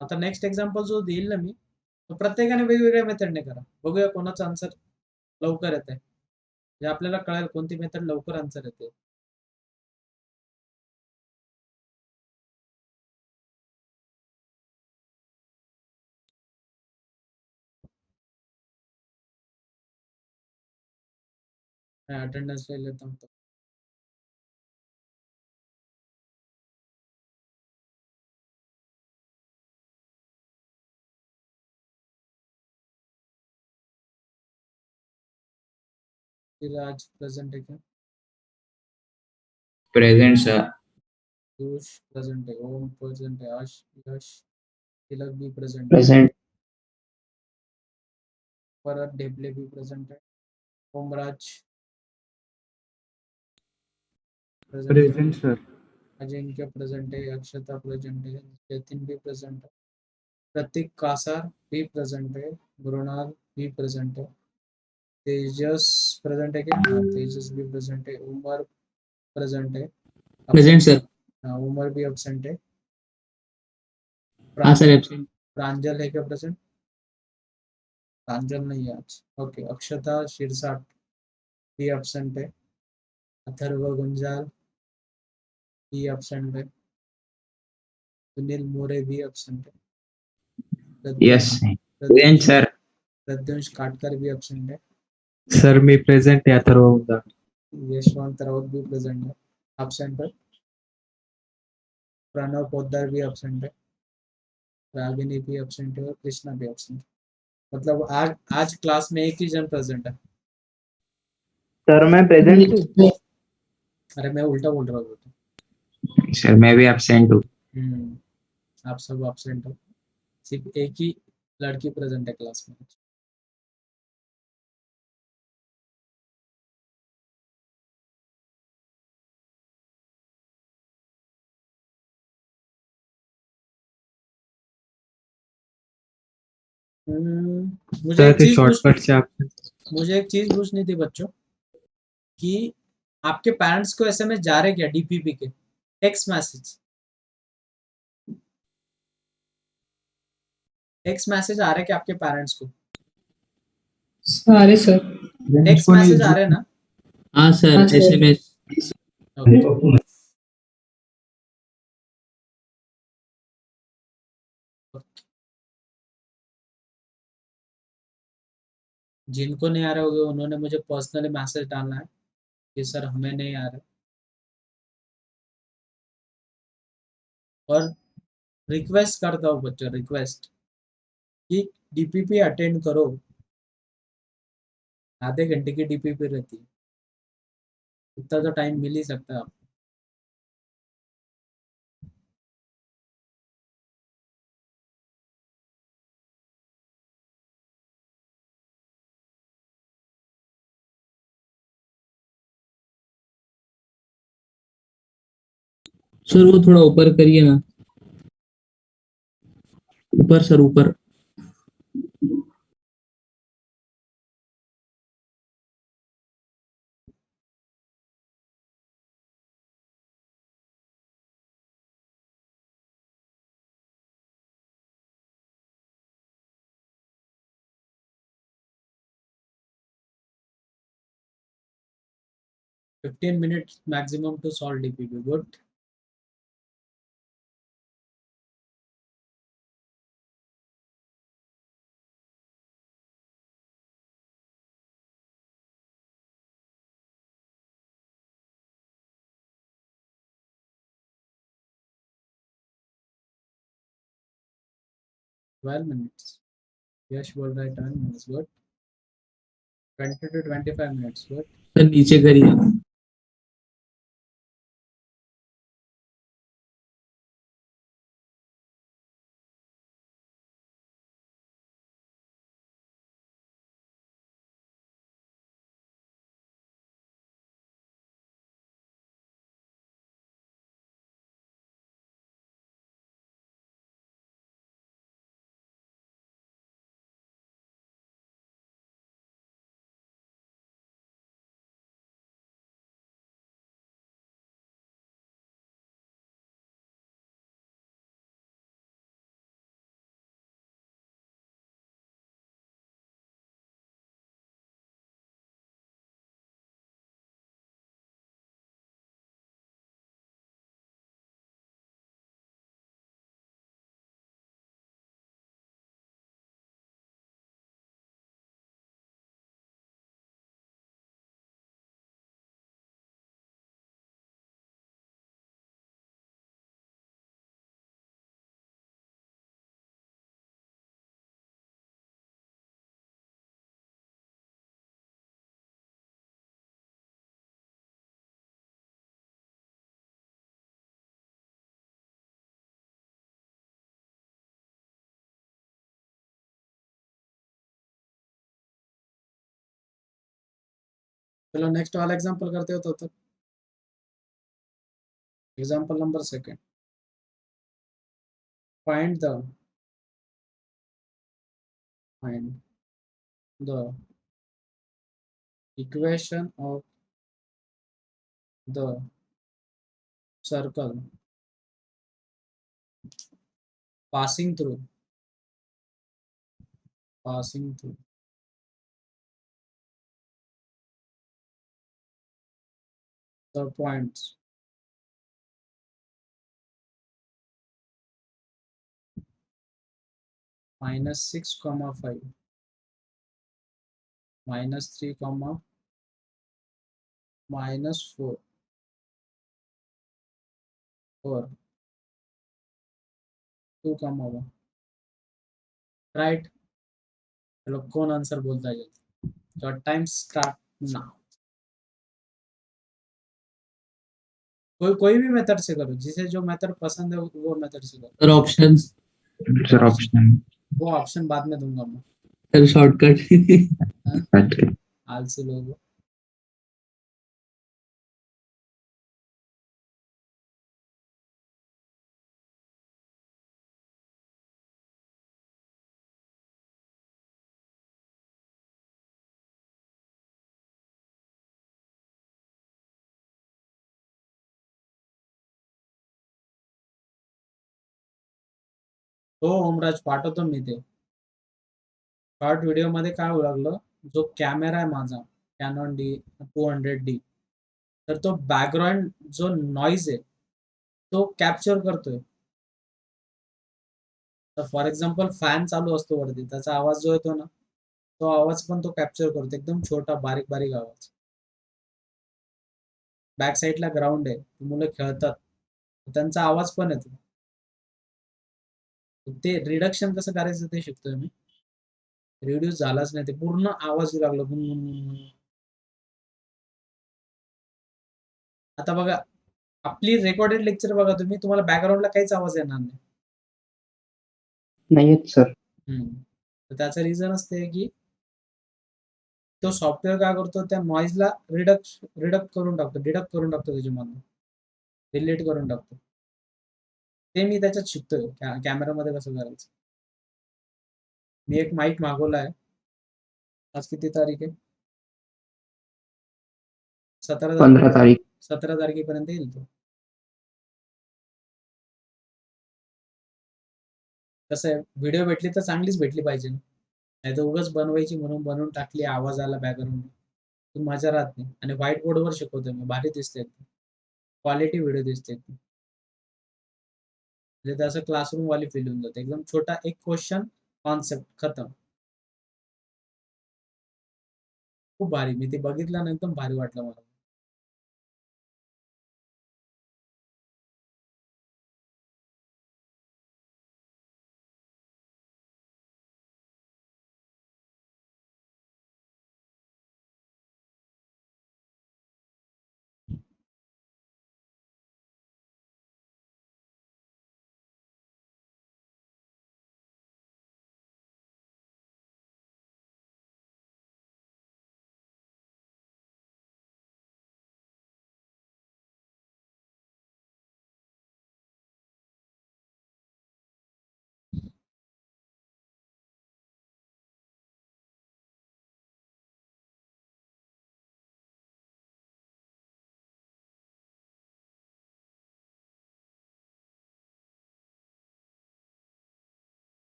आता नेक्स्ट एक्झाम्पल जो देईल ना मी, तो प्रत्येकाने वेगवेगळ्या मेथडने करा. बघूया कोणाचं आन्सर लवकर येते. म्हणजे आपल्याला कळेल कोणती मेथड लवकर आन्सर येते. मैं अटेंडेंस ले लेता हूँ. फिर आज प्रेजेंट है क्या? Present sir. पीयूष प्रेजेंट है, ओम प्रेजेंट है, आश यश तिलक भी प्रेजेंट है, Present. भरत ढेबले भी प्रेजेंट है, ओमराज प्रेजेंट है, sir. अजिंक्य प्रेजेंट है, अक्षता प्रेजेंट है, जतिन भी प्रेजेंट है, प्रतीक कासार भी प्रेजेंट है, मृणाल भी प्रेजेंट है, तेजस प्रेजेंट है क्या? हाँ तेजस भी प्रेजेंट है, उमर प्रेजेंट है, प्रेजेंट सर. हाँ उमर भी एब्सेंट है, हाँ सर एब्सेंट. प्रांजल है क्या प्रेजेंट? प्रांजल नहीं है आज. ओके. अक्षता शिरसाट भी एब्सेंट है, अथर्व गुंजाल भी एब्सेंट है, सुनील मोरे भी एब्सेंट है, Yes. प्रद्युम्श Present, sir. प्रद्युम्श काटकर भी एब्सेंट है, Sir, मी present आहे अथर्व. यशवंत राउत भी प्रेजेंट है, एब्सेंट है, प्रणव पोद्दार भी एब्सेंट है, रागिनी भी एब्सेंट है और कृष्णा भी एब्सेंट है. मतलब आज क्लास में एक ही जन प्रेजेंट है. सर मैं प्रेजेंट हूँ. अरे मैं उल्टा बोल रहा हूँ. Sir, मैं भी absent हूँ. आप सब एब्सेंट हो, सिर्फ एक ही लड़की प्रेजेंट है क्लास में. मुझे एक चीज शॉर्टकट से आप मुझे एक चीज पूछनी थी बच्चों कि आपके पेरेंट्स को एसएमएस जा रहे क्या डीपीपी के टेक्स्ट मैसेज आ रहे क्या आपके पेरेंट्स को? सारे सर. टेक्स्ट मैसेज आ रहे हैं ना? हाँ सर हाँ, सर. एसएमएस. ओके. जिनको नहीं आ रहे होंगे उन्होंने मुझे पर्सनली मैसेज डालना है कि सर हमें नहीं आ रहा. और रिक्वेस्ट करता हूँ बच्चों, रिक्वेस्ट कि डीपीपी अटेंड करो. आधे घंटे की डीपीपी रहती है, इतना तो टाइम मिल ही सकता है आपको. सर वो थोड़ा ऊपर करिए ना. ऊपर सर ऊपर. Fifteen minutes maximum to solve DPP. Good. Twelve minutes. Yash बोल रहा है 10 minutes. Good. 20 to 25 minutes. Good. Sir नीचे करिए. चलो नेक्स्ट वाला एग्जांपल करते हो तो example number 2 find the equation of the circle passing through the points -6, -5, -3, -4, 2, 1, right. चलो कौन आंसर बोलता है जल्दी? Your time start now. कोई भी मेथड से करो, जिसे जो मेथड पसंद है वो मेथड से करो। सर ऑप्शंस, सर ऑप्शन वो ऑप्शन बाद में दूंगा मैं। Sir shortcut. आलसी लोग हो। तो ओमराज पाठवतो मी ते शॉर्ट व्हिडिओ मध्ये काय लागलं, जो कॅमेरा आहे माझा कॅनॉन D200D, तर तो बॅकग्राऊंड जो नॉइज आहे तो कॅप्चर करतोय। तर फॉर एक्झाम्पल फॅन चालू असतो वरती, त्याचा आवाज जो येतो ना, तो आवाज पण तो कॅप्चर करतो, एकदम छोटा बारीक बारीक आवाज। बॅक साईडला ग्राउंड आहे, मुलं खेळतात, त्यांचा आवाज पण येतो। ते रिडक्शन कसं करायचं ते शिकतोय मी। रिड्यूस झालाच नाही, ते पूर्ण आवाज येऊ लागला गुणगुण। आता बघा, आपली रेकॉर्डेड लेक्चर बघा तुम्ही, तुम्हाला बॅकग्राऊंडला काहीच आवाज येणार नाही। नाही येत सर. तर त्याचं रिझन असते की तो सॉफ्टवेअर काय करतो, त्या नॉइजला डिडक्ट करून टाकतो त्याच्यामधून, डिलीट करून टाकतो। ते मी त्याच्यात शिकतोय कॅमेरामध्ये कसं करायचं। मी एक माईक मागवलाय, आज किती तारीख आहे? 17 15 तारीख. 17 तारखेपर्यंत येईल तो। कसं आहे, व्हिडिओ भेटली तर चांगलीच भेटली पाहिजे, नाही तर उगाच बनवायची म्हणून बनवून टाकली, आवाज आला बॅकग्राऊंड, ती मजा राहत नाही। आणि व्हाईट बोर्डवर शिकवतोय मी, भारी दिसते, क्वालिटी व्हिडिओ दिसते, म्हणजे त्याचं क्लासरूम वाली फील होऊन जाते। एकदम छोटा एक क्वेश्चन, कॉन्सेप्ट खतम। खूप भारी, मी ते बघितलं ना, एकदम भारी वाटलं मला।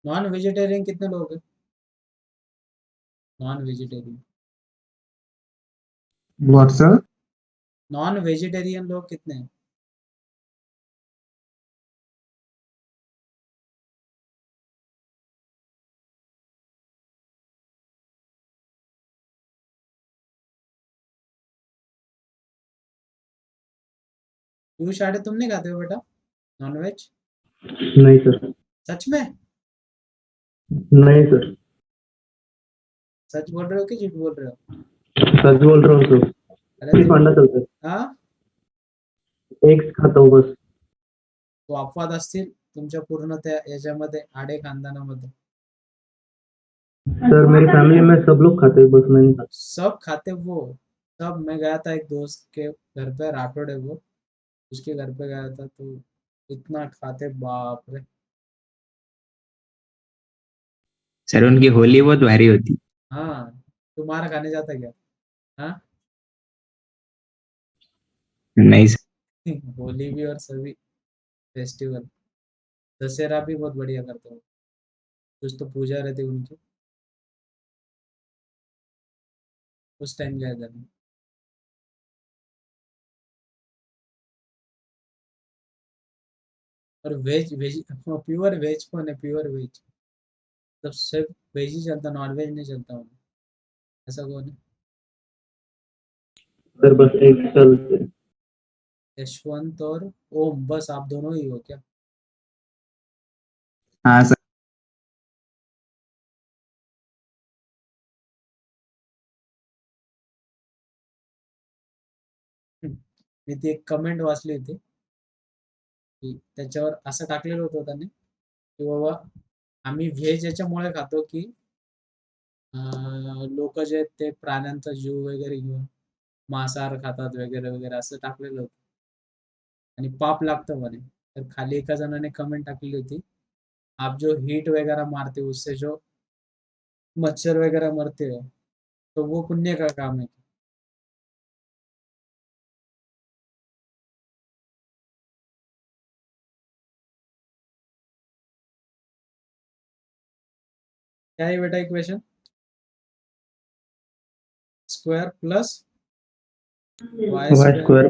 नॉन वेजिटेरियन कितने लोग हैं? Non vegetarian what sir? Non vegetarian लोग कितने हैं? क्यों शायद तुम नहीं खाते हो बेटा नॉन वेज? नाही सर. सच में? नाही सर. सच बोल रहे हो कि झूठ बोल रहे हो? सच बोल रहा हूँ सर. अरे तुम अंडा चलता है. हाँ, एक्स खातो बस. तो अपवाद असतील तुमच्या पूर्ण त्या याच्यामध्ये आडे खानदानामध्ये. सर मेरी फैमिली में सब लोग खाते हैं बस नहीं खाते. सब खाते वो सब. मैं गया था एक दोस्त के घर पे, राठौड़ है वो, उसके घर पे गया था तो इतना खाते, बाप रे. सर उनकी होली बहुत भारी होती. हाँ, तू मार खाने जाता क्या? हाँ. नहीं सर. होली भी और सभी फेस्टिवल. दशहरा भी बहुत बढ़िया करते हो. कुछ तो पूजा रहती उनकी, उस टाइम गया था मैं. और वेज वेज प्योर वेज कौन है? प्योर वेज तो सिर्फ वेज ही चलता, नॉन वेज नहीं चलता हूँ. ऐसा कौन है? सर बस एक चलते. यशवंत और ओम, बस आप दोनों ही हो क्या? हाँ सर. मी ती एक कमेंट वाचली होती की त्याच्यावर असं टाकलेलं होतं त्याने की बाबा आम्ही व्हेज याच्यामुळे खातो की लोक जे आहेत ते प्राण्यांचा जीव वगैरे घेऊन मांसाहार खातात वगैरे वगैरे असं टाकलेलं होतं आणि पाप लागतं म्हणे. तर खाली एका जणाने कमेंट टाकलेली होती, आप जो हीट वगैरह मारते हो उससे जो मच्छर वगैरह मरते हो तो वो पुण्य का काम है. क्या है बेटा equation? Square plus Y Y square. Square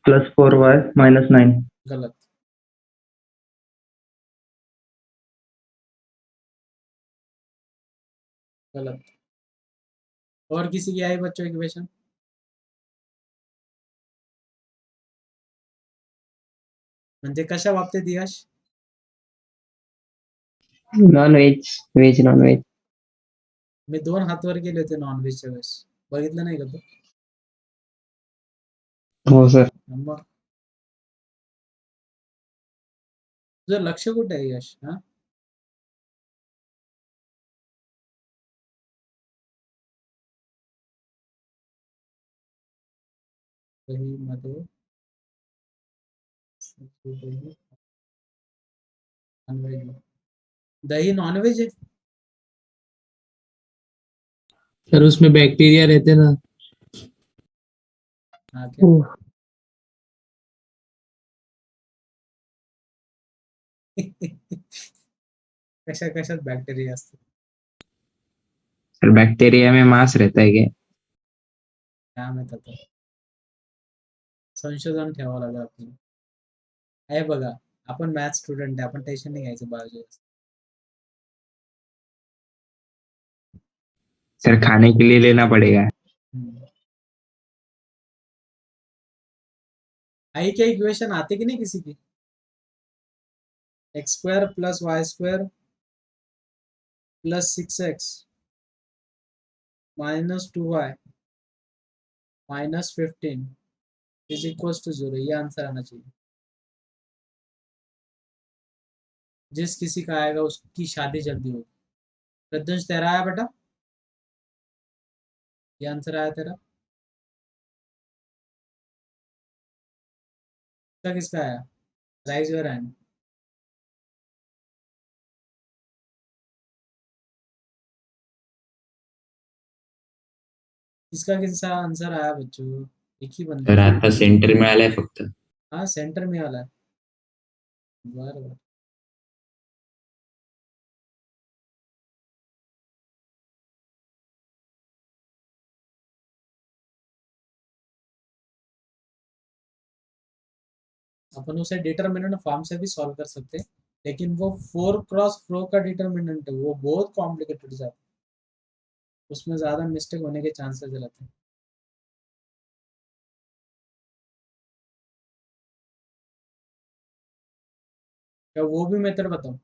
plus 4y minus 9. गलत. गलत. और किसी की आई बच्चों इक्वेशन? म्हणजे कशा बाबतीत Yash? Non veg, veg non veg. मी 2 हात वर केले होते नॉनव्हेजच्या वेळेस. बघितलं नाही का तू? हो सर. मग तुझं लक्ष कुठे आहे यश? हा, दही मध्ये दही नॉनव्हेज. दही नॉनव्हेज आहे? सर उसमें बैक्टीरिया रहते ना. हा क्या? कशा कशात बॅक्टेरिया असतात? सर बैक्टीरिया में मांस रहता है क्या? काय माहित आता. संशोधन ठेवावं लागेल आपल्याला. आहे बघा, आपण मॅथ स्टुडंट आहे, आपण टेन्शन नाही घ्यायचं बायोलॉजी. सर खाने के लिए लेना पड़ेगा. आई क्या इक्वेशन आते कि नहीं किसी की? X square plus Y square plus 6x minus 2y minus 15 is equal to 0. ये आंसर आना चाहिए. जिस किसी का आएगा उसकी शादी जल्दी होगी. प्रत्युष तेरा आया बेटा? ये आंसर आया तेरा? किसका किसका आया? Rise your hand. किसका किसका आंसर आया बच्चों? एक ही बंदे सर का. आता सेंटर मिळालाय फक्त. हाँ सेंटर में वाला है. बरं. अपन उसे डिटर्मिनेंट फॉर्म से भी सॉल्व कर सकते हैं, लेकिन वो 4x4 का डिटर्मिनेंट है, वो बहुत कॉम्प्लिकेटेड जाता है, उसमें ज़्यादा मिस्टेक होने के चांसेस रहते हैं. क्या वो भी मेथड बताऊं?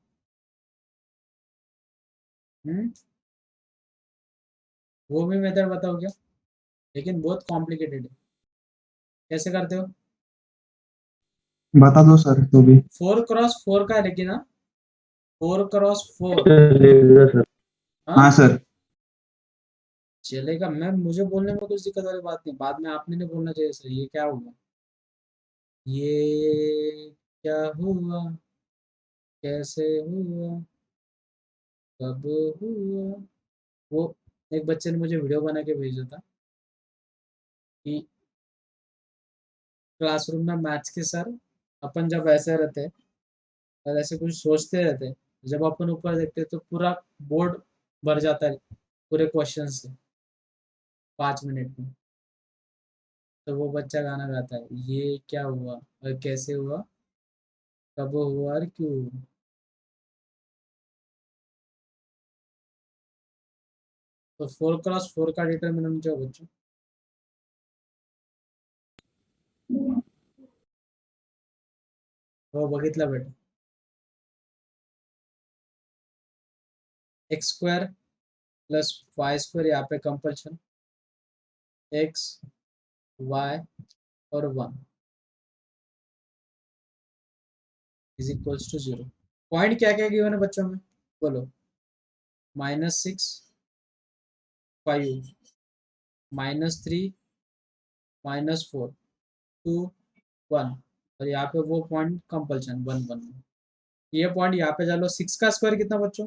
हम्म, वो भी मेथड बताओ क्या? लेकिन बहुत कॉम्प्लिकेटेड है. कैसे करते हो? बता दो सर तो भी 4x4 का है लेकिन ना 4x4 चलेगा सर। हाँ सर। चलेगा। मैं मुझे बोलने में कुछ दिक्कत वाली बात नहीं, बाद में आपने नहीं बोलना चाहिए सर ये क्या हुआ, ये क्या हुआ, कैसे हुआ, कब हुआ। वो एक बच्चे ने मुझे वीडियो बना के भेजा था कि क्लासरूम में मैथ्स के सर अपन जब ऐसे रहते और ऐसे कुछ सोचते रहते, जब अपन ऊपर देखते तो पूरा बोर्ड भर जाता है पूरे क्वेश्चन से 5 मिनट में। तो वो बच्चा गाना गाता है, ये क्या हुआ और कैसे हुआ, कब हुआ और क्यों हुआ। तो 4x4 का डिटर्मिनेंट जो है बच्चों, वो बघितला बेटा, x² प्लस y² यहाँ पे कंपल्शन, x y और 1 इज इक्वल्स टू 0। पॉइंट क्या क्या गिवन है बच्चों में बोलो, -6 5 -3 -4 2 1 और यहाँ पे वो पॉइंट कंपल्शन 1 1। ये पॉइंट यहाँ पे चलो 6 का स्क्वायर कितना बच्चों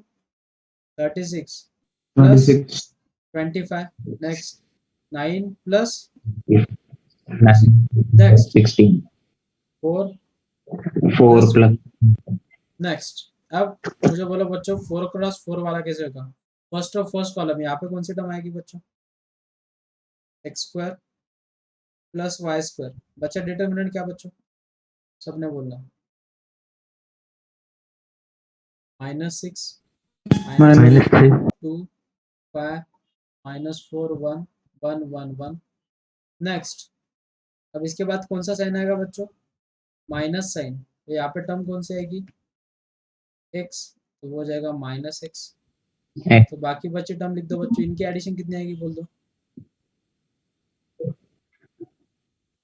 36 plus 26 25 next 9 plus 9 next 16 4 4 plus next. अब मुझे बोलो बच्चों 4x4 वाला कैसे होगा, फर्स्ट कॉलम यहाँ पे कौन सी टर्म आएगी बच्चों, x² प्लस y²। बच्चा डिटर्मिनेंट क्या बच्चों, सबने बोलना -6 -3 2 5 -4 1 1 1 1 नेक्स्ट। अब इसके बाद कौन सा साइन आएगा बच्चों, माइनस साइन। तो यहाँ पे टर्म कौन सी आएगी x, तो वो हो जाएगा -x। तो बाकी बच्चे टर्म लिख दो बच्चों, इनकी एडिशन कितनी आएगी बोल दो,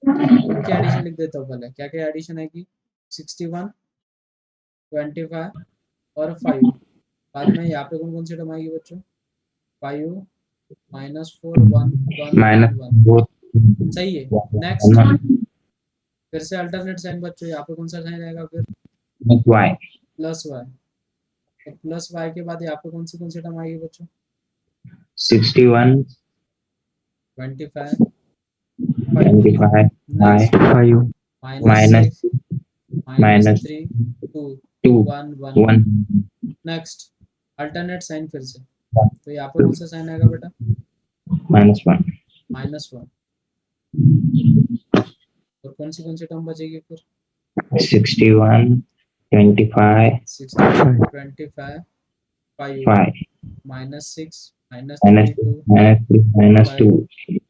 इनकी एडिशन लिख देता हूँ पहले, क्या क्या एडिशन आएगी 61 25 और 5। बाद में यहाँ पे कौन कौन सी टर्म आएगी बच्चों, 5 -4 1 1 माइनस 1 1। 4 सही है। नेक्स्ट फिर से अल्टरनेट साइन बच्चों, यहाँ पे कौन सा साइन आएगा फिर y प्लस वाई। तो प्लस वाई के बाद यहाँ पे कौन सी टर्म आएगी बच्चों 61 25 25 next 5 minus minus -3 2 2 1 1 1 next alternate sign फिर से, तो यहाँ पे कौन सा साइन आएगा बेटा -1 -1। और कौन सी टर्म बचेगी फिर 61 25 61 25 5 5 -6 minus -3 2 minus 2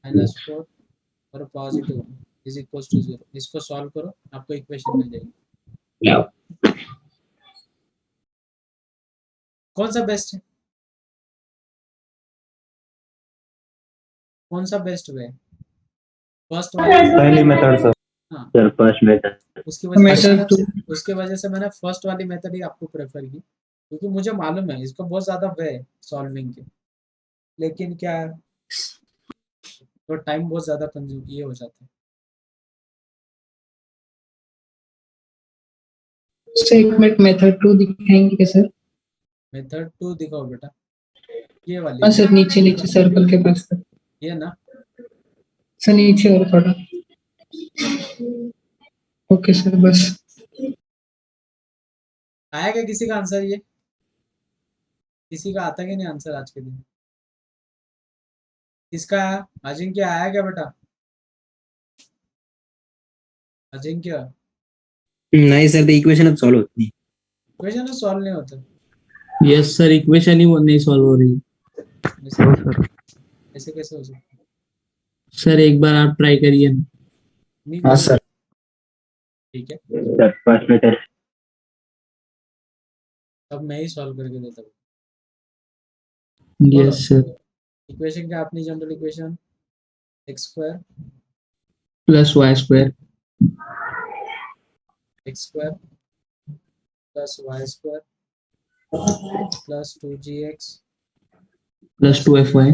-4 और पॉजिटिव इज इक्वल्स टू 0। इसको सॉल्व करो आपको इक्वेशन मिल जाएगी। yeah. कौन सा बेस्ट है, कौन सा बेस्ट वे, फर्स्ट वाला पहली मेथड सर। हाँ सर फर्स्ट मेथड। उसके वजह से मैंने फर्स्ट वाली मेथड ही आपको प्रेफर की, क्योंकि मुझे मालूम है इसको बहुत ज़्यादा वे है सॉल्विंग के, लेकिन क्या है तो टाइम बहुत ज़्यादा कंज्यूम ये हो जाता है। सर एक मिनट मेथड 2 दिखाएंगे क्या सर? मेथड 2 दिखाओ बेटा, ये वाली हाँ सर, नीचे नीचे सर्कल के पास सर। ये ना, सर नीचे और थोड़ा। ओके सर बस। आया क्या किसी का आंसर, ये किसी का आता कि नहीं आंसर आज के दिन, किसका आया, अजिंक्य आया क्या बेटा, अजिंक्य नहीं सर, इक्वेशन अब सॉल्व होती है। क्वेश्चन सॉल्व नहीं होता यस सर, इक्वेशन ही वो नहीं सॉल्व हो रही। ऐसे कैसे हो सकता है? सर एक बार आप ट्राई करिए ना। नहीं हाँ सर। ठीक है, सर फर्स्ट मेथड। अब मैं ही सॉल्व करके देता हूँ। यस सर, इक्वेशन क्या अपनी general equation x² plus y² X square plus Y square plus 2gx plus 2fy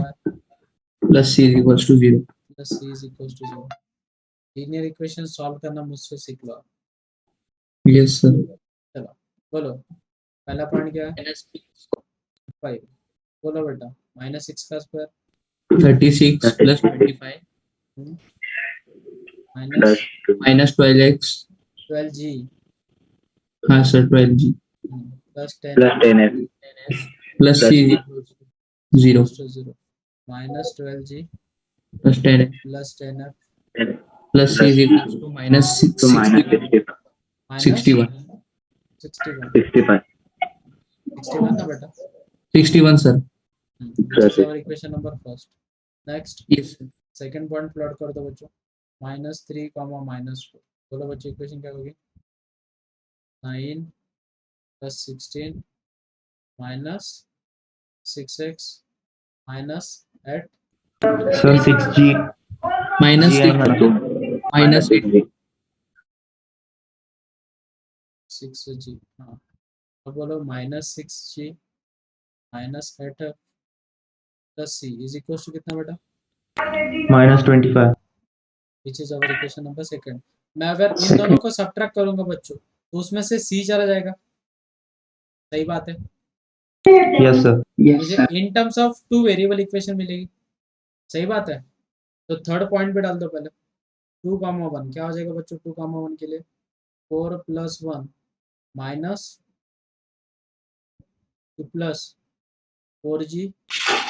plus c is equals to 0. Plus C is equal to 0। Linear equation solve करना मुझसे सीख लो आप। Yes, sir. चलो बोलो, पहला point क्या है? 5। बोलो बेटा, माइनस सिक्स का square 36 plus 25 minus minus 12x. 12g हाँ sir, 12g plus 10 plus 10f plus c is equals to 0 0 minus 12g plus 10x plus 10f plus c is equals to minus to minus 61. 65 61. 61 65 61 ना बेटा। 61 sir. Which is our equation number first. Next Yes sir. Second point plot कर दो बच्चों, -3 -4। बोलो बच्चों equation क्या होगी? 9 + 16 - 6x - 8 sir 6g Minus g 6 and to minus 8. 6g 6g। हाँ, अब बोलो -6g - 8 plus c is equal to कितना बेटा? minus 25 which is our equation number second. मैं अगर इन दोनों को सब्ट्रैक्ट करूंगा बच्चों तो उसमें से c चला जाएगा, सही बात है। yes sir मुझे in terms of two variable equation मिलेगी, सही बात है। तो थर्ड पॉइंट पे डाल दो पहले 2, 1 क्या हो जाएगा बच्चों? 2, 1 के लिए 4 + 1 minus plus 4g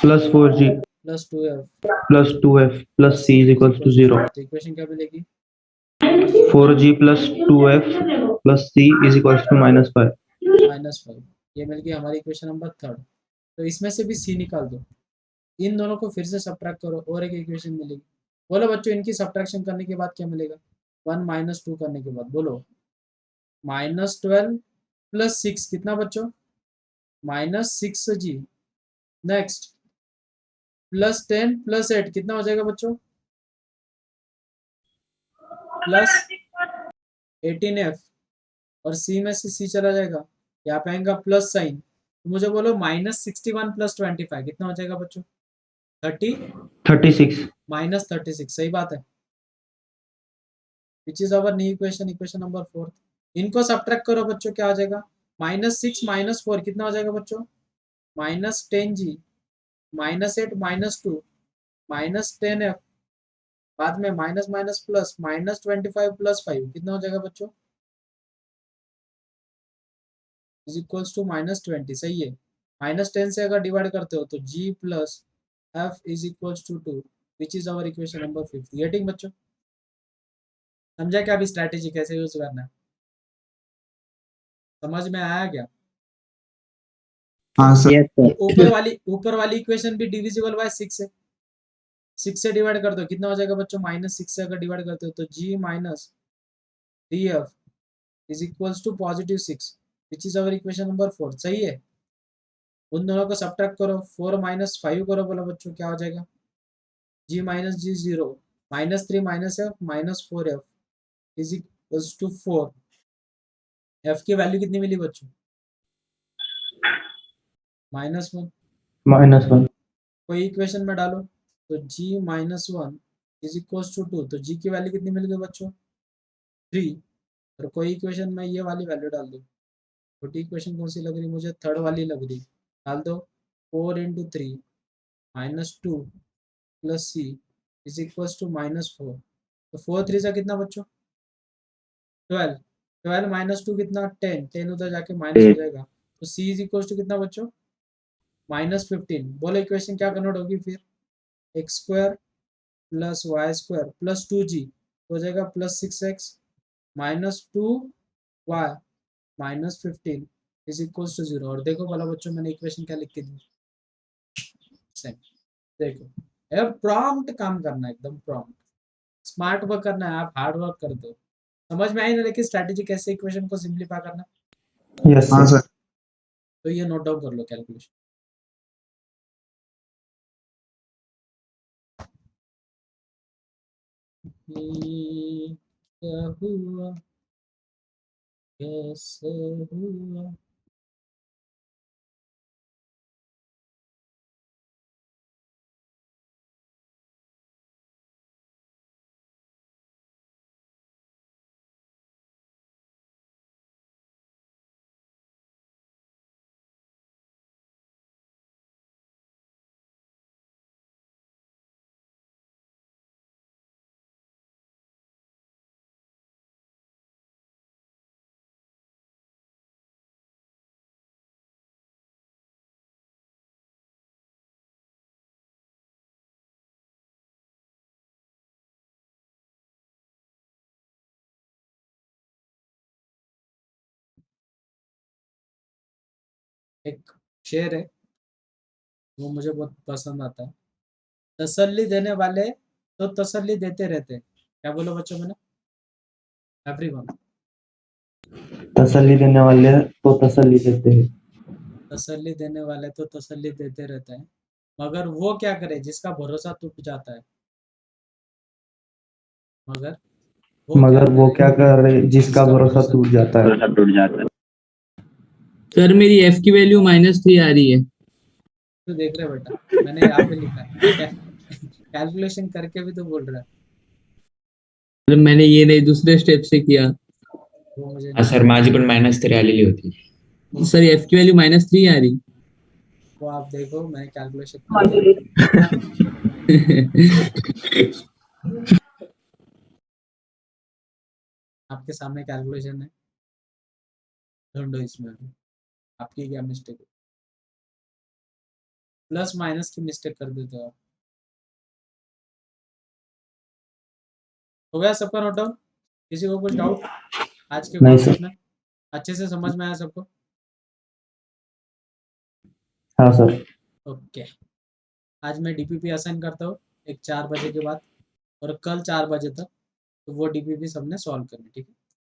plus 4g plus 2f plus 2f plus c is equals to 0 तो इक्वेशन क्या मिलेगी? 4g plus 2f plus c is equals to -5 -5। ये मिल गई हमारी इक्वेशन नंबर थर्ड। तो इसमें से भी c निकाल दो, इन दोनों को फिर से सब्ट्रैक्ट करो और एक इक्वेशन मिलेगी। बोलो बच्चों, इनकी सब्ट्रैक्शन करने के बाद क्या मिलेगा? 1 - 2 करने के बाद बोलो -12 + 6 कितना बच्चों? -6g। नेक्स्ट +10 + 8 कितना हो जाएगा बच्चों? प्लस 18f और c में से c चला जाएगा, यहाँ पे आएगा प्लस साइन। तो मुझे बोलो -61 + 25 कितना हो जाएगा बच्चों? 30 36 -36, सही बात है। विच is our new equation, equation number 4। इनको सब्ट्रैक्ट करो बच्चों, क्या आ जाएगा? -6 - 4 कितना हो जाएगा बच्चों? -10g -8 -2 -10f बाद में माइनस माइनस प्लस -25 + 5 कितना हो जाएगा बच्चों? इज इक्वल्स टू -20, सही है। -10 से अगर डिवाइड करते हो तो g + f is equals to 2 which is our equation number 5। Getting बच्चों? समझा क्या अभी स्ट्रैटेजी कैसे यूज करना है? समझ में आया क्या? हाँ सर. yes sir ऊपर वाली इक्वेशन भी डिविजिबल बाय 6 है। 6 से डिवाइड कर दो कितना हो जाएगा बच्चों? -6 से अगर डिवाइड करते हो तो g - 3f is equals to +6 which is our equation number 4, सही है। उन दोनों को सब्ट्रैक्ट करो, 4 - 5 करो, बोला बच्चों क्या हो जाएगा? g - g 0 -3 -f -4f is equals to 4। f की वैल्यू कितनी मिली बच्चों? -1। -1 कोई इक्वेशन में डालो तो g - 1 इज इक्वल्स टू 2, तो g की वैल्यू कितनी मिल गई बच्चों? 3। और कोई इक्वेशन में ये वाली वैल्यू डाल दो। छोटी इक्वेशन कौन सी लग रही मुझे? थर्ड वाली लग रही। डाल दो 4 × 3 -2 + c इज इक्वल्स टू -4। तो 4 3 से कितना बच्चों? 12। 12 - 2 कितना? 10। 10 उधर जाके माइनस हो जाएगा, तो c इज इक्वल्स टू कितना बच्चों? -15। बोलो इक्वेशन क्या कन्वर्ट होगी फिर? x² + y² + 2g हो जाएगा +6x -2y -15 is equals to 0। और देखो बोला बच्चों मैंने इक्वेशन क्या लिख के दी? सेम। देखो अब प्रॉम्प्ट काम करना है, एकदम प्रॉम्प्ट स्मार्ट वर्क करना है। आप हार्ड वर्क कर दो। समझ में आई ना लेकिन स्ट्रैटेजी कैसे इक्वेशन को सिंपलीफाई करना? yes हाँ sir सर. तो ये नोट डाउन कर लो कैलकुलेशन। क्या हुआ कैसे हुआ। एक शेर है, वो मुझे बहुत पसंद आता है। तसल्ली देने वाले तो तसल्ली देते रहते हैं। क्या बोलो बच्चों मैंने? एवरीवन। तसल्ली देने वाले तो तसल्ली देते हैं। तसल्ली देने वाले तो तसल्ली देते रहते हैं, मगर वो क्या करे जिसका भरोसा टूट जाता है। मगर मगर वो क्या करे कर रहे जिसका भरोसा टूट जाता है। सर मेरी एफ की वैल्यू -3 आ रही है। तो देख रहे बेटा, मैंने यहाँ पे लिखा है। कैलकुलेशन करके भी तो बोल रहा है। सर मैंने ये नहीं दूसरे स्टेप से किया। वो मुझे हा सर माझी पण -3 आलेली होती. सर एफ की वैल्यू -3 आ रही। वो आप देखो, मैं कैलकुलेशन आपके सामने कैलकुलेशन है, ढूंढो इसमें आपकी क्या मिस्टेक है। प्लस माइनस की मिस्टेक कर देते हो आप। हो गया सबका नोट डाउन? किसी को कुछ डाउट आज के नहीं कॉन्सेप्ट सर। में? अच्छे से समझ में आया सबको? हाँ सर। ओके, आज मैं डीपीपी असाइन करता हूँ एक 4 बजे के बाद, और कल 4 बजे तक तो वो डीपीपी सबने सॉल्व करनी, ठीक है?